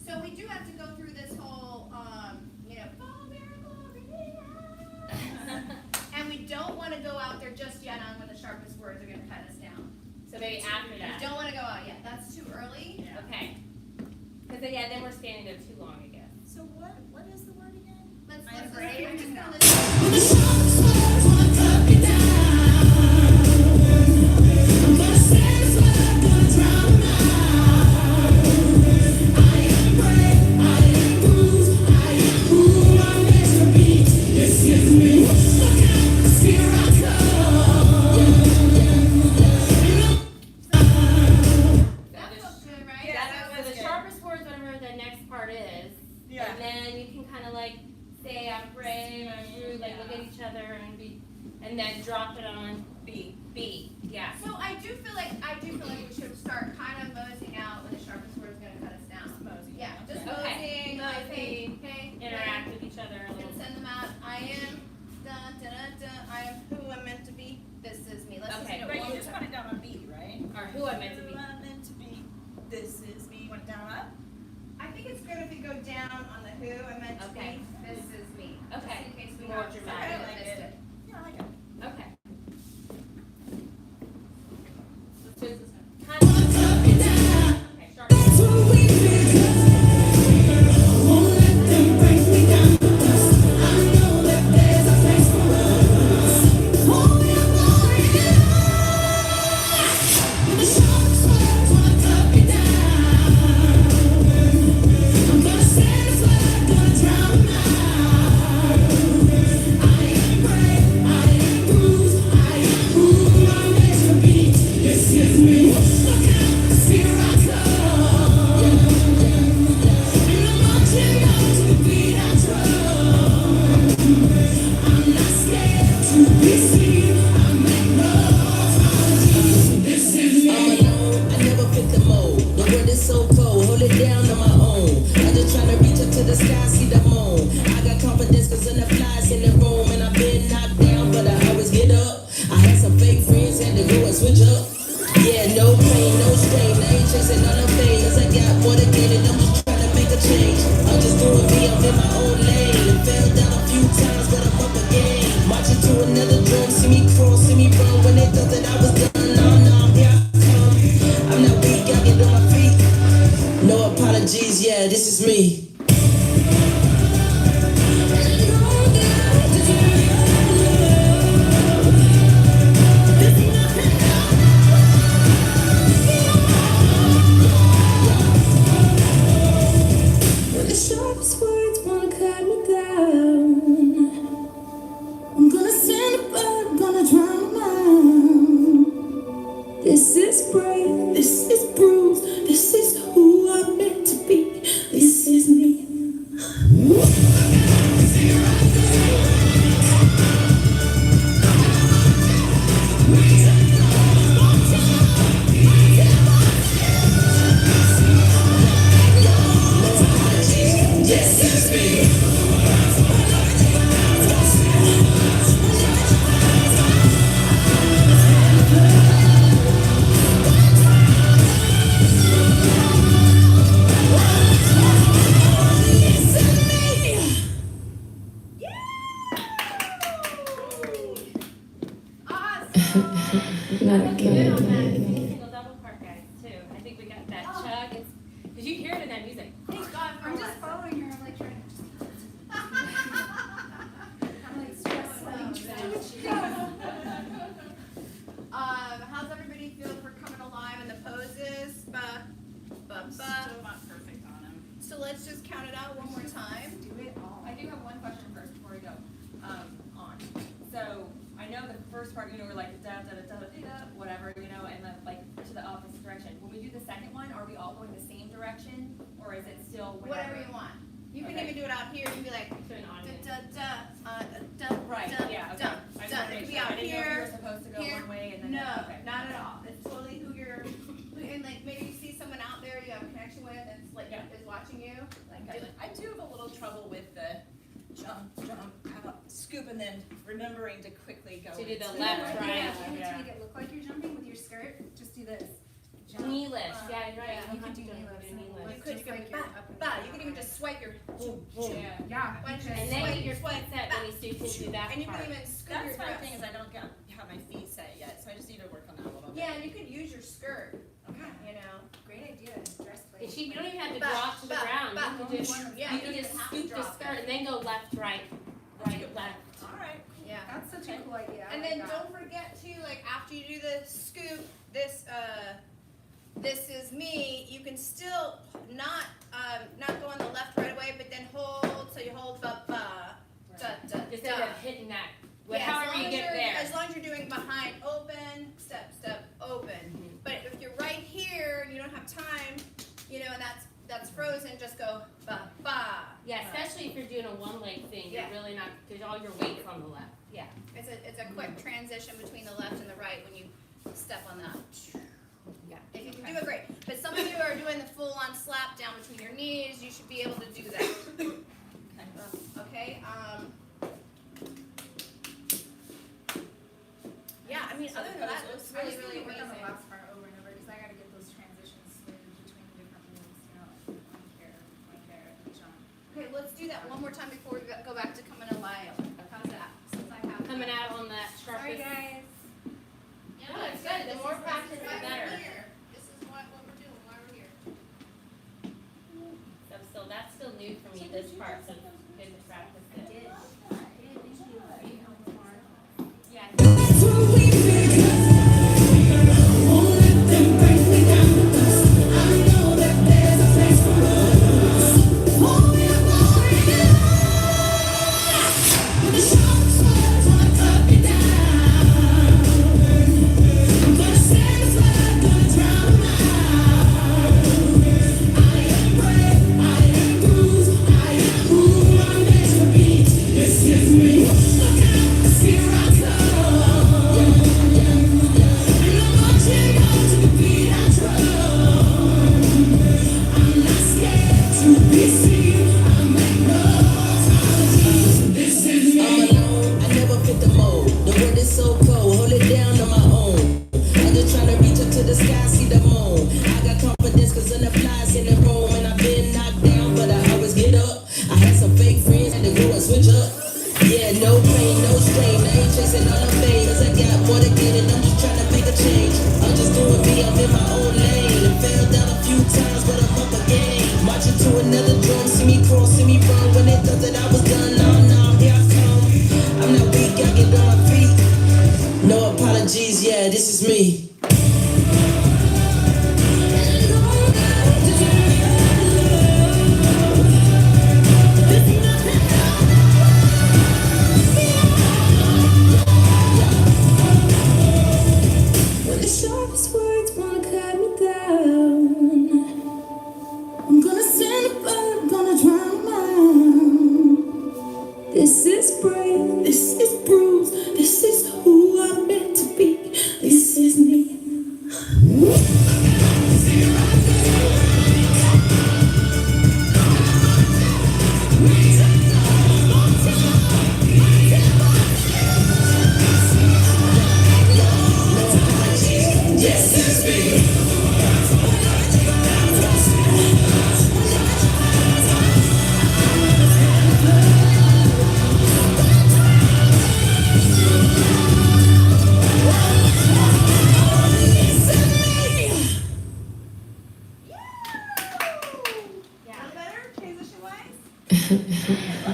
So we do have to go through this whole, fall miracle, and we don't want to go out there just yet on when the sharpest words are going to cut us down. So maybe after We that. don't want to go out yet. That's too early. Okay. Because then we're standing there too long, I guess. So what is the word again? Let's I'm listen. brave. I'm just gonna listen. When the sharpest words wanna cut me down, I'm gonna stand as blood, gonna drown 'em out. I am brave, I am bruised, I am who I'm meant to be. This is me. Look out, 'cause here I come. That feels good, right? Yeah, That's that so was the good. sharpest words, whatever the next part is. Yeah. And then you can kind of like say I'm brave, I'm rude, like look at each other and then drop it on B. B. Yeah. So I do feel like we should start kind of moseying out when the sharpest word's going to cut us down. Mosey. Yeah, just Okay. moseying. Like, hey, Interact with each other a little I am, dun, dun, dun, dun, I am who I'm meant to be. This is me. Let's Okay, just do But it one you just more want time. it down on B, right? Or who I'm meant to be. Who I'm meant to be. This is me. You want it down up? I think it's good if we go down on the who I'm meant to Okay. be. This is me. Okay. Just in case we More have dramatic. somebody I like that missed it. Yeah, I like it. Okay. So it's kind of. Okay, start. I never fit the mold. The world is so cold, hold it down on my own. I'm just trying to reach up to the sky, see the moon. I got confidence cause in the flies in the room. And I've been knocked down, but I always get up. I had some fake friends, had to go and switch up. Yeah, no pain, no strain. I ain't chasing all the fame. Cause I got more to gain and I'm just trying to make a change. I'm just doing me, I'm in my own lane. And fell down a few times, but I'm up again. Marching to another drum, see me cross, see me run. When they thought that I was done, no, here I come. I'm not weak, I get on my feet. No apologies, yeah, this is me. When the sharpest words wanna cut me down, I'm gonna send a bird, gonna drown them out. This is brave, this is bruised, this is who I'm meant to be. This is me. This is me. Not again. Single double part guys too. I think we got that chug. It's because you hear it in that music. Thank God for I'm us. just following her. I'm like trying to. I'm like stressed out. How's everybody feel for coming alive in the poses? Still not perfect on him. So let's just count it out one more time. Do it all. I do have one question first before we go on. So I know the first part, we're like da da da da da da, whatever, and then like to the opposite direction. When we do the second one, are we all going the same direction, or is it still Whatever you want. You can Okay. even do it out here. You can be like To an audience. da da da Right, da, yeah, okay. da, I just da. wanted to It make could be sure. out I didn't know if you here. were supposed to go here. one way and then. No, Okay. not at all. It's totally who you're, and like maybe you see someone out there you have a connection with that's like Yeah. is watching you. Like do it. I do have a little trouble with the jump, scoop, and then remembering to quickly go. To do the into- left, right. To make it look like you're jumping with your skirt, just do this. Jump. Knee lifts. Yeah, you're right. Yeah, you don't can have do to knee jump, lifts. do knee You lifts. could Just go like ba you're up and ba. down. You can even just swipe your. Yeah. Yeah. Why don't you And just then swipe get your swipe feet set back. really so you can do that And you can part. even scoop That's your my dress. thing is I don't have my feet set yet, so I just need to work on that a little bit. Yeah, and you could use your skirt. Okay. You know. Great idea. Dress plate. You don't even have to Back, drop to the back, ground. back. You can just, Yeah, you you can don't just even have to scoop the drop skirt it. and then go left, right, left. All right. Yeah. That's such a cool idea. I And like then that. don't forget to, like, after you do the scoop, this is me, you can still not go on the left right away, but then hold, so you hold ba ba, da da Just da. end up hitting that. Yeah, as However long you as get you're- there. As long as you're doing behind open, step, step, open. But if you're right here and you don't have time, and that's frozen, just go ba ba. Yeah, especially if you're doing a one leg thing, Yeah. you're really not, because all your weight's on the left. Yeah. It's a quick transition between the left and the right when you step on that. Yeah. If you can do it, great. But some of you are doing the full-on slap down between your knees. You should be able to do that. Okay. I really, just really need to work on the amazing. last part over and over, because I gotta get those transitions smooth between the different moves, you know, like one care, and jump. Okay, let's do that one more time before we go back to coming alive. How's that? Since I have. Coming out on that Sorry, sharpest. guys. No, it's good. The more practice, the better. This is what we're doing, why we're here. So that's still new for me, this part, so it's good to practice it. Yeah.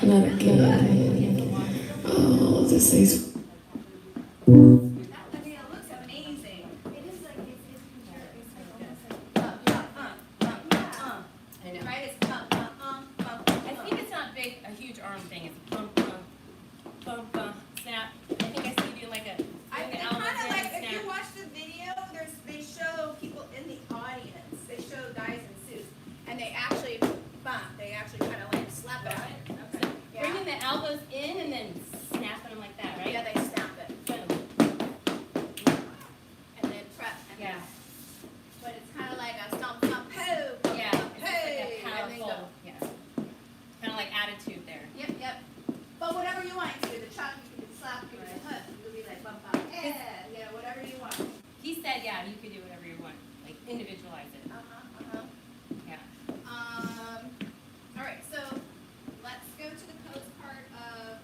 Not again. Oh, this is. I mean, it looks amazing. It is like, it's I know. right? It's I think it's not big, a huge arm thing. It's bump, bump, bump, bump, snap. I think I see you doing like a, I doing an kind elbows of in, like, if snap. you watch the video, they show people in the audience. They show guys in suits. And they actually bump, they actually kind of like slap it on it. Okay. Bringing the elbows in and then snapping them like that, right? Yeah, they snap it. Boom. And then prep. And Yeah. But it's kind of like a stomp, stomp, ho, bump, Yeah, bump, it's just like hey, a and then go. powerful, yeah. Kind of like attitude there. Yep, yep. But whatever you want, you can do the chop, you can slap, you can hook, you can be like bump, bump, yeah, you know, whatever you want. He said, yeah, you could do whatever you want, like individualize it. Yeah. All right, so let's go to the pose part of.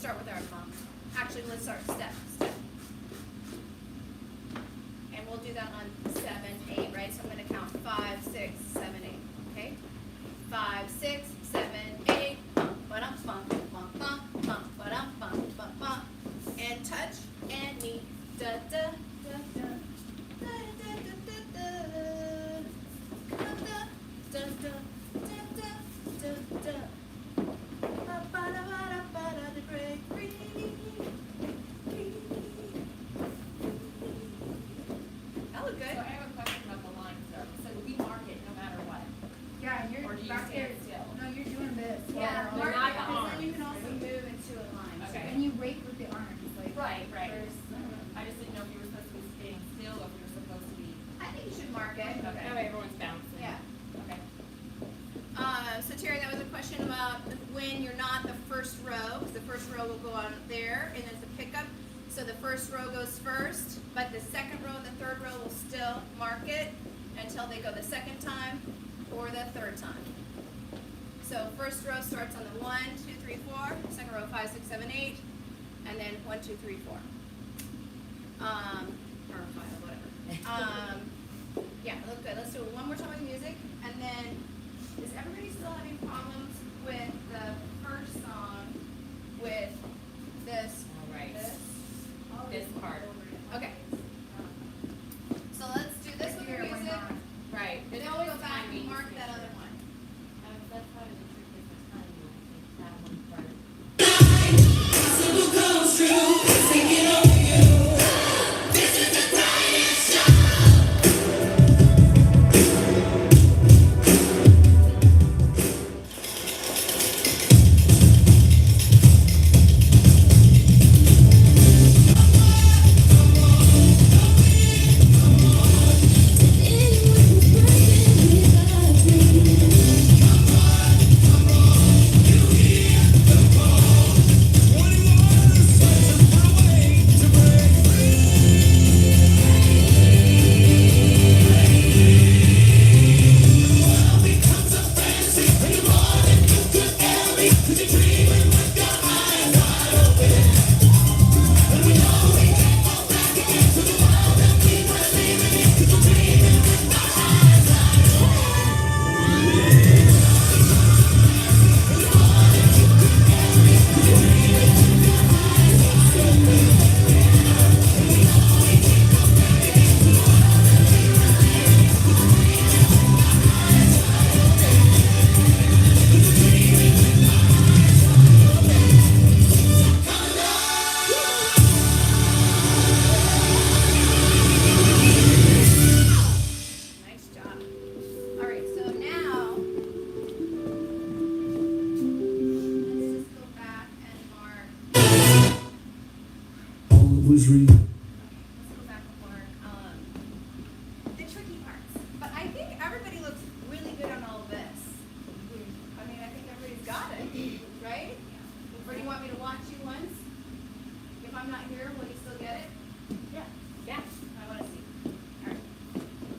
start with our bump. Actually, let's start step. And we'll do that on 7, 8, right? So I'm gonna count 5, 6, 7, 8, okay? 5, 6, 7, 8, bump, ba-dum, bump, bump, bump, bump, ba-dum, bump, bump, bump. And touch and knee, da, da, da, da, da, da, da, da, da, da, da, da, da, da, da, da. Ba-ba-da-ba-da-ba-da, break free. That looked So good. I have a question about the lines though. So we mark it no matter what. Yeah, and you're Or do you back there, stand still? no, you're doing this. Yeah, while mark you're- it, because then you arms. can also move into a line. So Okay. then you rake with the arms, like. Right. First, I just didn't know if you were supposed to be staying still or if you were supposed to be. I think you should mark it. Okay. That way everyone's bouncing. Yeah. Okay. So Terry, that was a question about when you're not the first row, because the first row will go on there, and there's the pickup. So the first row goes first, but the second row and the third row will still mark it until they go the second time or the third time. So first row starts on the 1, 2, 3, 4. Second row 5, 6, 7, 8, and then 1, 2, 3, 4. Or 5, whatever. Yeah, it looked good. Let's do it one more time with music, and then is everybody still having problems with the first song with this? All right. This? This part. Okay. So let's do this with the Here, why music, not? Right. then we'll go back and mark that other one. That's probably the trickiest time, I think, that one part. Nice job. All right, so now let's just go back and mark. All it was real. Let's go back and mark the tricky parts. But I think everybody looks really good on all of this. I mean, I think everybody's got it, right? Or do you want me to watch you once? If I'm not here, will you still get it? Yeah. Yeah. I want to see. All right.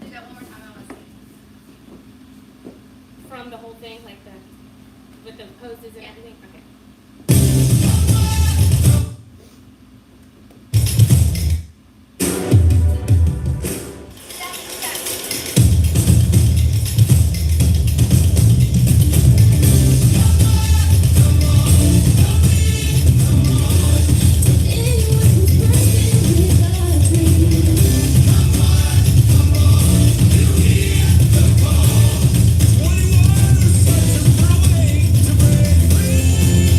Do that one more time. I want to see. From the whole thing, like with the poses and Yeah. everything? Okay. Step, step. Free.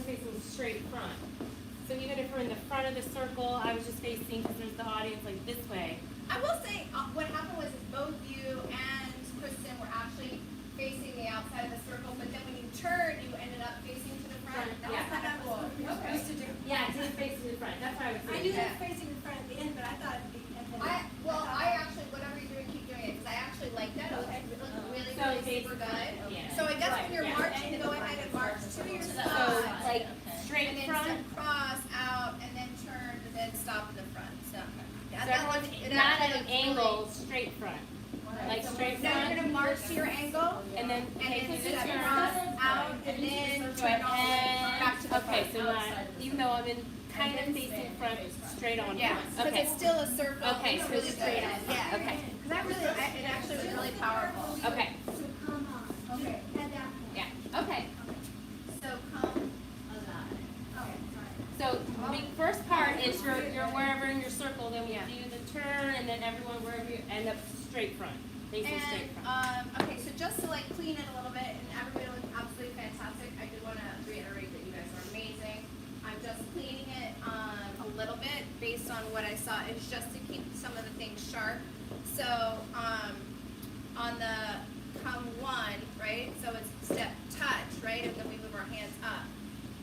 facing straight front. So even if we're in the front of the circle, I was just facing, because there's the audience like this way. I will say, what happened was is both you and Kristen were actually facing the outside of the circle, but then when you turned, you ended up facing to the front. That was kind of cool. Okay. Yeah, it did face to the front. That's why I was I saying. knew that facing the front at the end, but I thought it'd be at the I actually, whatever you're doing, keep doing it, because I actually like that. It looked really, So really face- super good. Yeah. So I guess when you're Yeah. marching, go ahead and march to your So side. like straight And then front. cross out, and then turn, and then stop in the front, so. Yeah, So that everyone's looks- it not actually at an looks really- angle, straight front. Like straight Now you're front. gonna march to your angle, And then and take then the step turn. cross out, and then turn all the way back to the Okay, front. so not, even though I'm in kind of facing front, straight on Yeah, front. because Okay. it's still a circle. Okay, It's so really straight good. on front. Yeah. Okay. Because it actually was really powerful. Okay. So come on. Okay. At that point. Yeah. Okay. So come alive. Okay, sorry. So the first part is you're wherever in your circle, then we do the turn, and then everyone wherever you end up straight front, facing straight front. And, okay, so just to like clean it a little bit, and everybody looked absolutely fantastic, I did want to reiterate that you guys are amazing. I'm just cleaning it a little bit based on what I saw. It's just to keep some of the things sharp. So on the come one, right? So it's step touch, right? And then we move our hands up.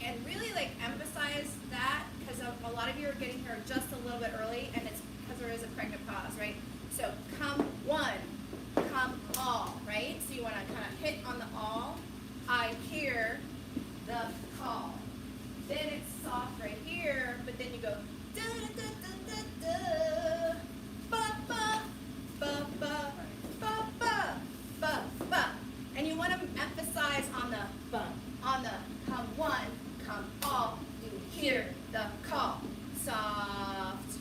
And really like emphasize that because a lot of you are getting here just a little bit early, and it's because there is a pregnant pause, right? So come one, come all, right? So you want to kind of hit on the all. I hear the call. Then it's soft right here, but then you go da da da da da da, ba ba ba ba ba ba ba ba, and you want to emphasize on the come one, come all. You hear the call, soft,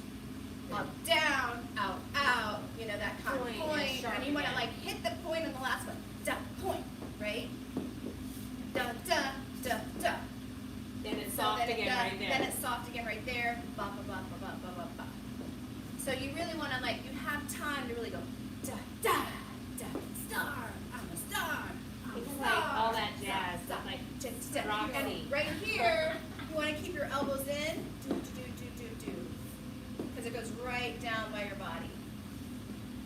up down, out out. You know that kind of Point and point, sharp and you want to again. like hit the point on the last one. Da point, right? Da da da da. Then it's So soft then again right there. Then it's soft again right there. Ba ba ba ba ba ba ba ba. So you really want to like you have time to really go da da da star. I'm a star. I'm a It's star. like all that jazz, Star, like da, da, da. rocky. And right here, you want to keep your elbows in. Do do do do do. Because it goes right down by your body.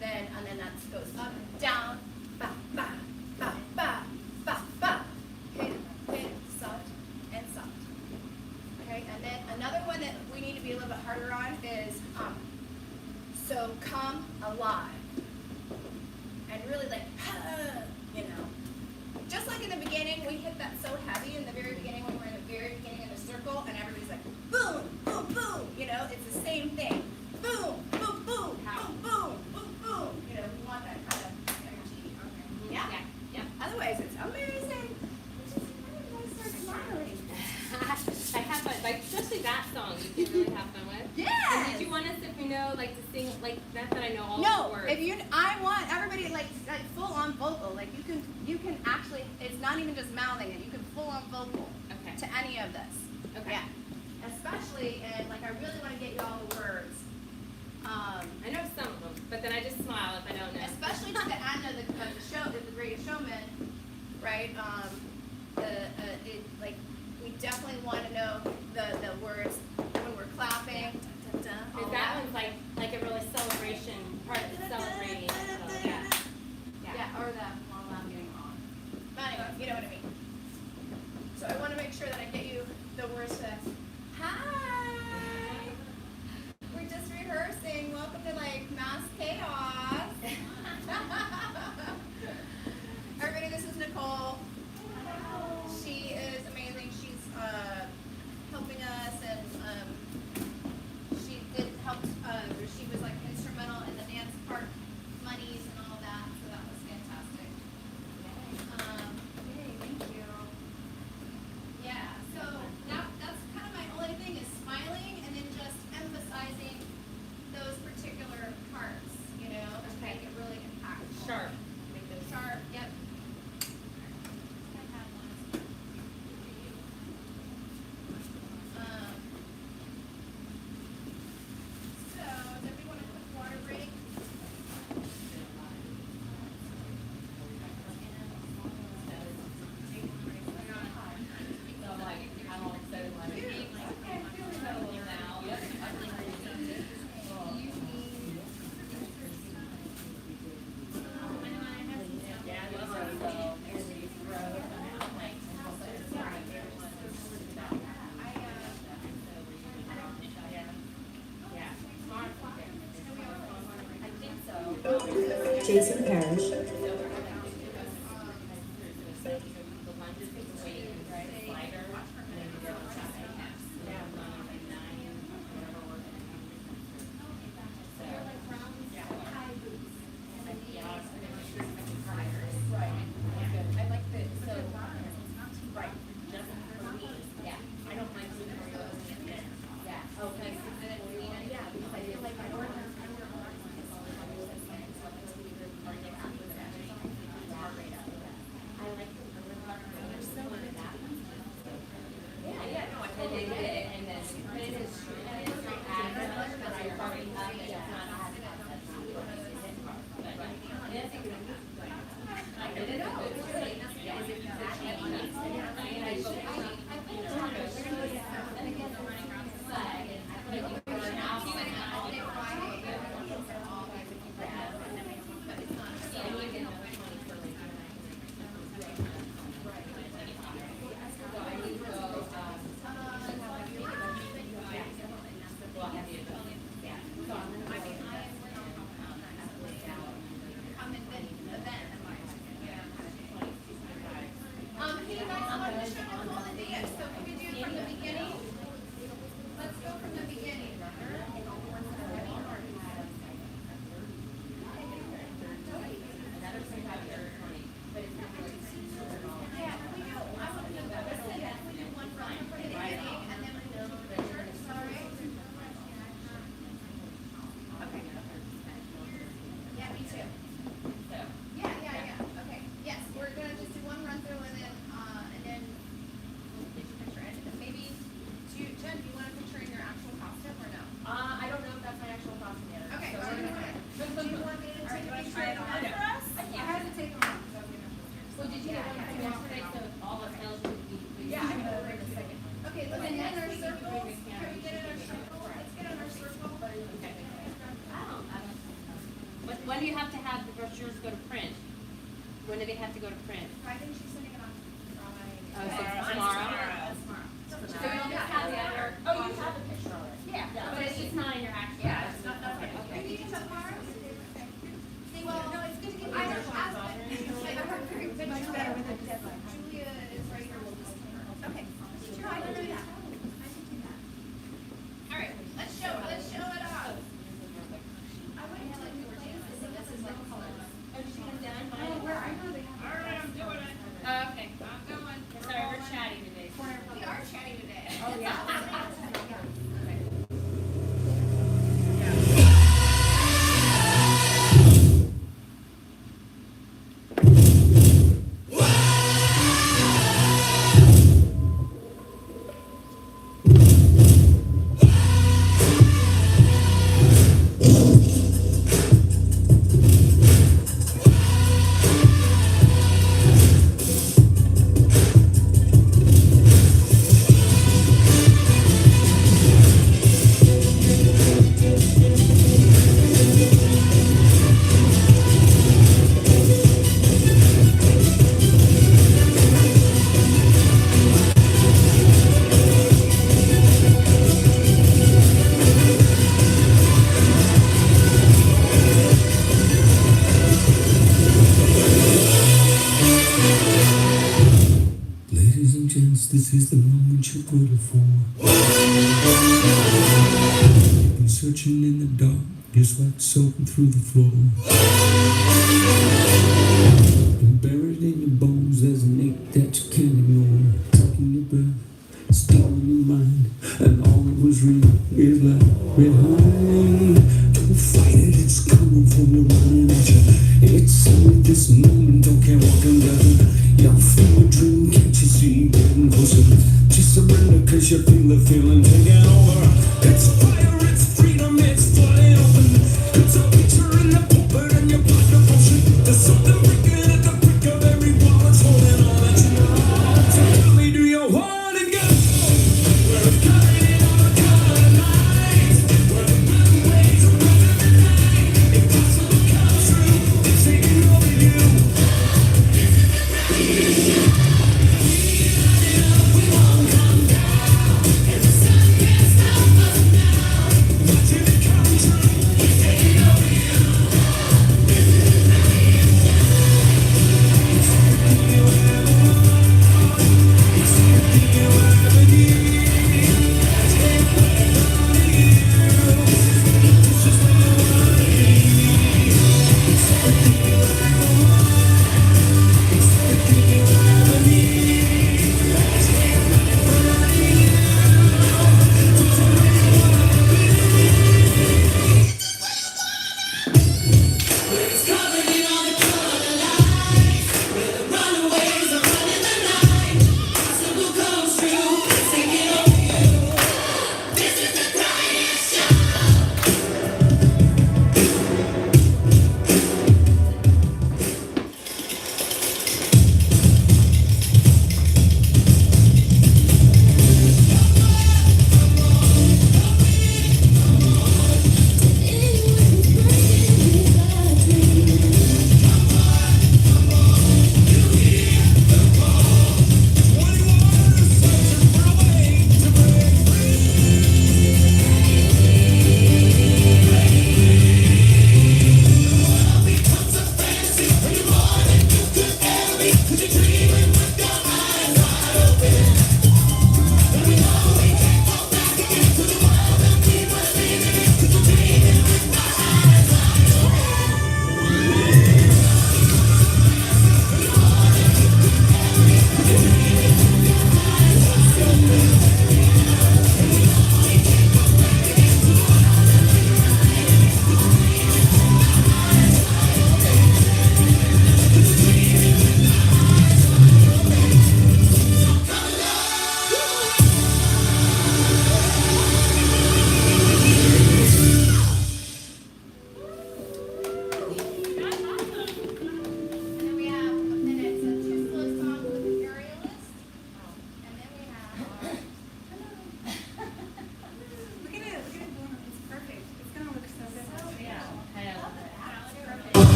Then and then that goes up down. Ba ba ba ba ba ba. Hit soft and soft. Okay, and then another one that we need to be a little bit harder on is so come alive. And really like, you know. Just like in the beginning, we hit that so heavy in the very beginning when we're in the very beginning of the circle and everybody's like, boom, boom, boom. You know, it's the same thing. Boom, boom, boom, boom, boom, boom, boom. You know, we want that kind of energy. Okay. Yeah. Yep. Otherwise, it's amazing. Start smiling. I have fun, like especially that song you can really have fun with. Yes. And did you want us if we know like to sing like not that I know all the No, words? if you, I want everybody like full on vocal. Like you can actually, it's not even just mouthing it. You can full on vocal Okay. to any of this. Okay. Yeah. Especially, and like I really want to get you all the words. I know some of them, but then I just smile if I don't know. Especially to the end of the show, the Greatest Showman, right? Like we definitely want to know the words when we're clapping. Because that one's like a really celebration part of the celebrating. So, yeah. Yeah, or that while I'm getting on. But anyway, you know what I mean. So I want to make sure that I get you the words to hi. We're just rehearsing. Welcome to like mass chaos. Everybody, this is Nicole. She is amazing. She's helping us, and she did help. She was like instrumental in the dance part monies and all that. So that was fantastic. Yay, thank you. Yeah. So that's kind of my only thing is smiling and then just emphasizing those particular parts. You know, to make it really impactful. Sharp. Make those Sharp. Yep. Jason Parrish. When do you have to have the brochures go to print? When do they have to go to print? I think she's sending it on Friday. Oh, so tomorrow? So So you'll just have the other. Oh, you have a picture of it? Yeah, but it's just not in your actual. Yeah, it's not, Okay, okay. You need to tomorrow? Well, No, it's good to get. I don't ask them. I work very Much better with a deadline. Julia is right here, we'll just. Okay. Sure, I can do that. I can do that. All right, let's show it off. I wouldn't tell you where James is, this is like colors. Oh, did you get done? Oh, where I know they have. All right, I'm doing it. Okay, I'm going. Sorry, we're chatting today. We are chatting today. Oh, yeah. Ladies and gents, this is the moment you've waited for. You've been searching in the dark, your sweat soaking through the floor. And buried in your bones, there's an ache that you can't ignore. Taking your breath, stealing your mind, and all that was real is left behind. Don't fight it, it's coming from your mind at you. It's only this moment, don't care what can happen. You'll feel a dream, can't you see, getting closer. Just surrender, cause you feel the feeling taking over. It's fire, it's freedom, it's flying open. It's a picture in the pulpit and your blood devotion. There's something breaking at the brick of every wall that's holding on that you know. So tell me, do you want to go? We're guiding on a color night. Where the mountain waves are running the night. Impossible come true, it's taking over you. We won't come down, and the sun can't stop us now. Watching it come true, it's taking over you.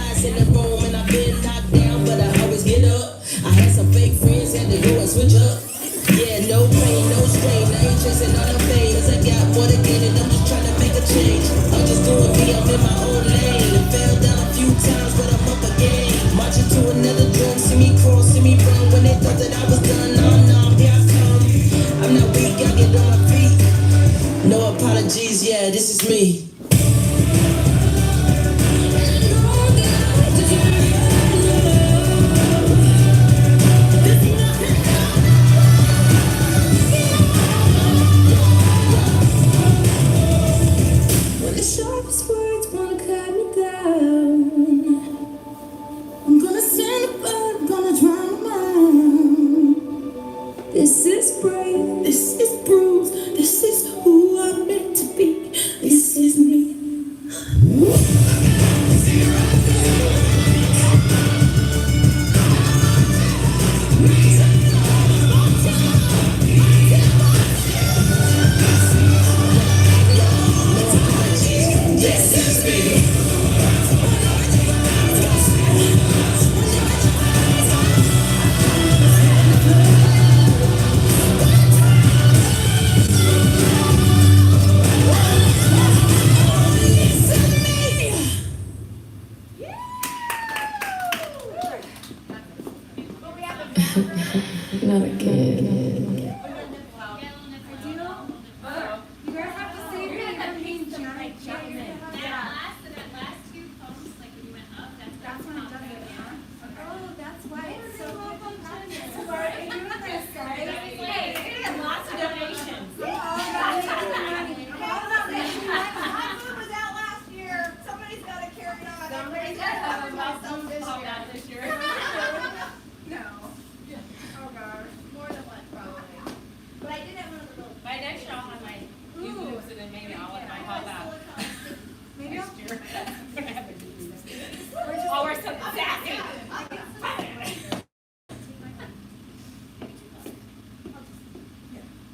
flies in the room, and I've been knocked down, but I always get up. I had some fake friends, had to go and switch up. Yeah, no pain, no strain. I ain't chasing all the fame, 'cause I got more to gain, and I'm just trying to make a change. I'm just doing me, I'm in my own lane. I fell down a few times, but I'm up again. Marching to another drum, see me cross, see me run. When they thought that I was done, nah, here I come. I'm not weak, I get on my feet. No apologies, yeah, this is me. When the sharpest words wanna cut me down, I'm gonna send a bird, gonna drown my mind. This is brave, this is bruised, this is who I'm meant to be. This is me. Not again. You guys have to save me from being giant giant. That last two posts, like when you went up, That's when it does it, huh? Oh, that's why it's so good. Sorry, are you doing this, guys? Hey, you're gonna get lots of donations. My food was out last year. Somebody's got to carry it on. Somebody's got to cover myself this Oh, year. God, this year. No. Oh, gosh. More than one, probably. But I did have one of the little. By next year, I'll have my boo-boos, and then maybe I'll let my help out. Maybe Next I'll. year. I'm gonna have a boo-boos. Oh, we're so sassy.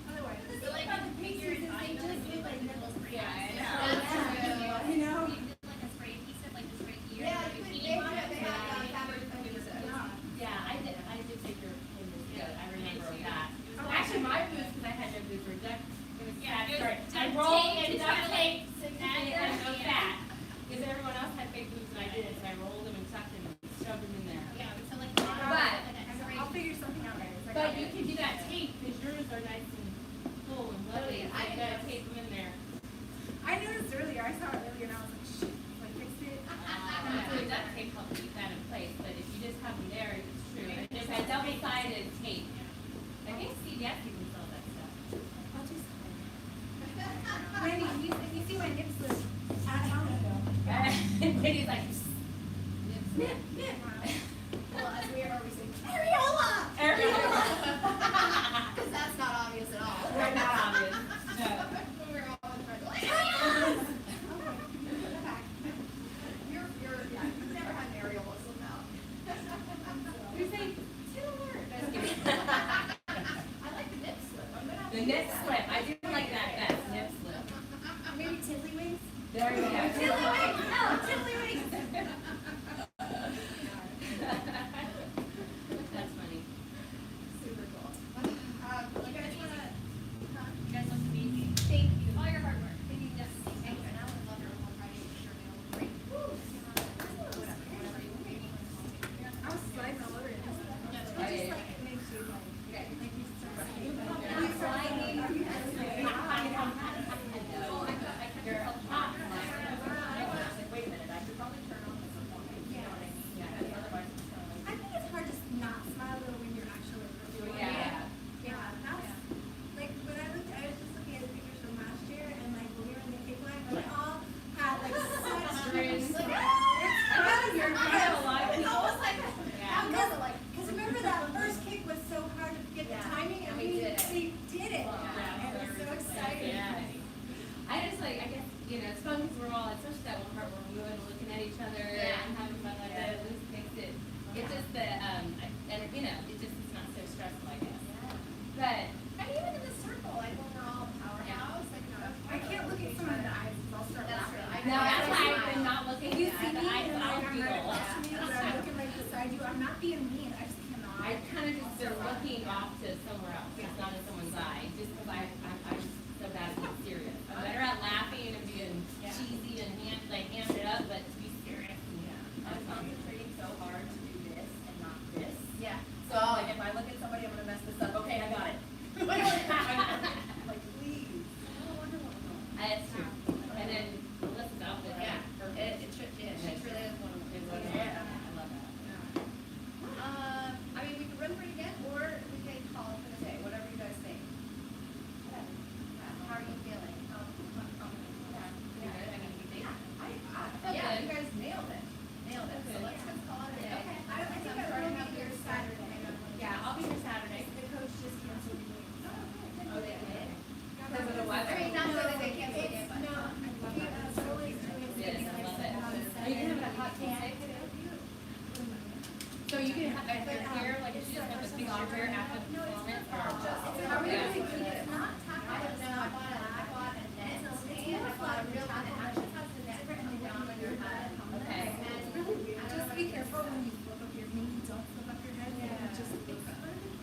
Otherwise. So like on the picture, it's like nipple spray. You know? You did like a spray adhesive, like this right here. Yeah, like you a could bikini make one. it. They have fabric adhesive. Yeah, I did take your opinion, good, I remember that. Actually, my boots, because I had no boots, were duct, Yeah, it was I duct rolled tape in to duct try to, tape, like, and add no your- fat. Because everyone else had fake boots and I didn't, so I rolled them and tucked them and shoved them in there. Yeah, so like. I'll figure something out, guys. I But got you it. can do that tape, because yours are nice and full and lovely, so you gotta tape them in there. I noticed earlier, I saw it earlier and I was like, shit, like fixed it. So duct tape helps keep that in place, but if you just have them there, it's true. And there's that double-sided tape. I think CVS even sells that stuff. I'll just. Randy, if you see my nip slip, at home though. And Brady's like, Nip, nip. Well, as we are, we say, areola! Areola. Because that's not obvious at all. We're not obvious. No. When we're all in front, like, areola! Yeah, you've never had an areola slip out. We say, "Too alert." Just kidding. I like the nip slip. I'm gonna have The to nip do that. slip, I do like that best, nip slip. Maybe tiddlywinks? There you go. Tiddlywinks! Oh, tiddlywinks! I'm not being mean, I just cannot. I kind of just been looking off to somewhere else, it's not in someone's eye, just because I'm so bad at being serious. I'm better at laughing and being cheesy and hand it up, but to be serious. I'm concentrating so hard to do this and not this. Yeah. So like if I look at somebody, I'm gonna mess this up. Okay, I got it. Like please. That's true. And then Melissa's outfit. Yeah, she really is one of them. Yeah. I love that. I mean, we could run for it again, or we can call it for the day, whatever you guys think. How are you feeling? Yeah, you guys nailed it. So let's just call it a day. Okay, I think I'm already up here Saturday. Yeah, I'll be here Saturday. The coach just canceled me. Oh, they did? Because of the weather. I mean, not really, they can't say it, but. No, Zoe's doing Yes, I love it. on Are you gonna have a hot Saturday. take? So you can have, if you're here, like if you just have to speak on here after the performance, or? Are we Yeah. gonna keep it? I don't know, I bought a net, and I bought a real one that actually has the net written down on your head. Okay. And Just be careful when you flip up your knee, don't flip up your head, just.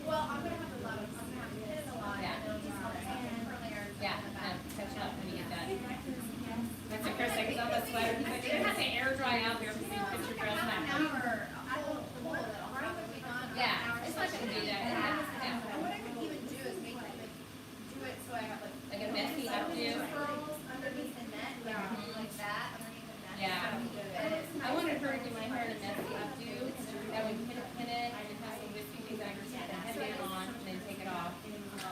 well, I'm gonna have to love it, I'm gonna have to hit it a lot, Yeah. and it'll just help earlier. Yeah, kind of catch up when you get that. That's what Chris said, 'cause on the sweater, he's like, it has to air dry out there, so you can picture girls An now. hour, I will pull it, I'll probably be gone. Yeah, it's not gonna be that. And Yeah. what I could even do is make it, do it so I have Like a messy updo. curls underneath the net, like that, underneath the net. Yeah. So do it. I wanted her to do my hair in a messy updo, that would pin it, I would have some wispy things, I could put the headband on and then take it off.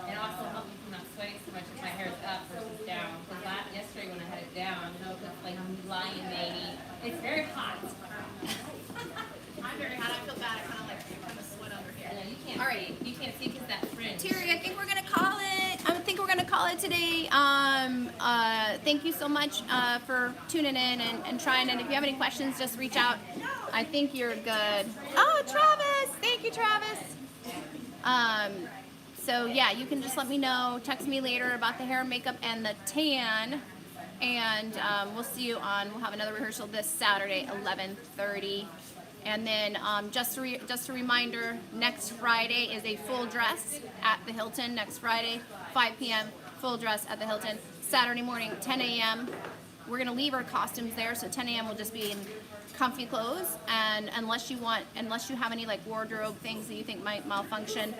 And also help me from not sweating so much if my hair is up versus down. Because yesterday when I had it down, it was like lion baby. It's very hot. I'm very hot, I feel bad, I kinda like, kind of sweat under here. I know, you can't All right. see, you can't see because that fringe. Terry, I think we're gonna call it. I think we're gonna call it today. Thank you so much for tuning in and trying. And if you have any questions, just reach out. I think you're good. Oh, Travis! Thank you, Travis. So yeah, you can just let me know. Text me later about the hair, and makeup, and the tan. And we'll see you on. We'll have another rehearsal this Saturday, 11:30. And then just a reminder, next Friday is a full dress at the Hilton. Next Friday, 5 p.m. full dress at the Hilton. Saturday morning, 10 a.m. We're gonna leave our costumes there, so 10 a.m. will just be in comfy clothes. And unless you have any like wardrobe things that you think might malfunction,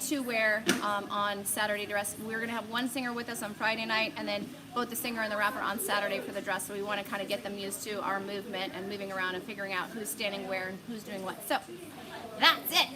to wear on Saturday dress. We're gonna have one singer with us on Friday night, and then both the singer and the rapper on Saturday for the dress. So we want to kind of get them used to our movement and moving around and figuring out who's standing where and who's doing what. So that's it.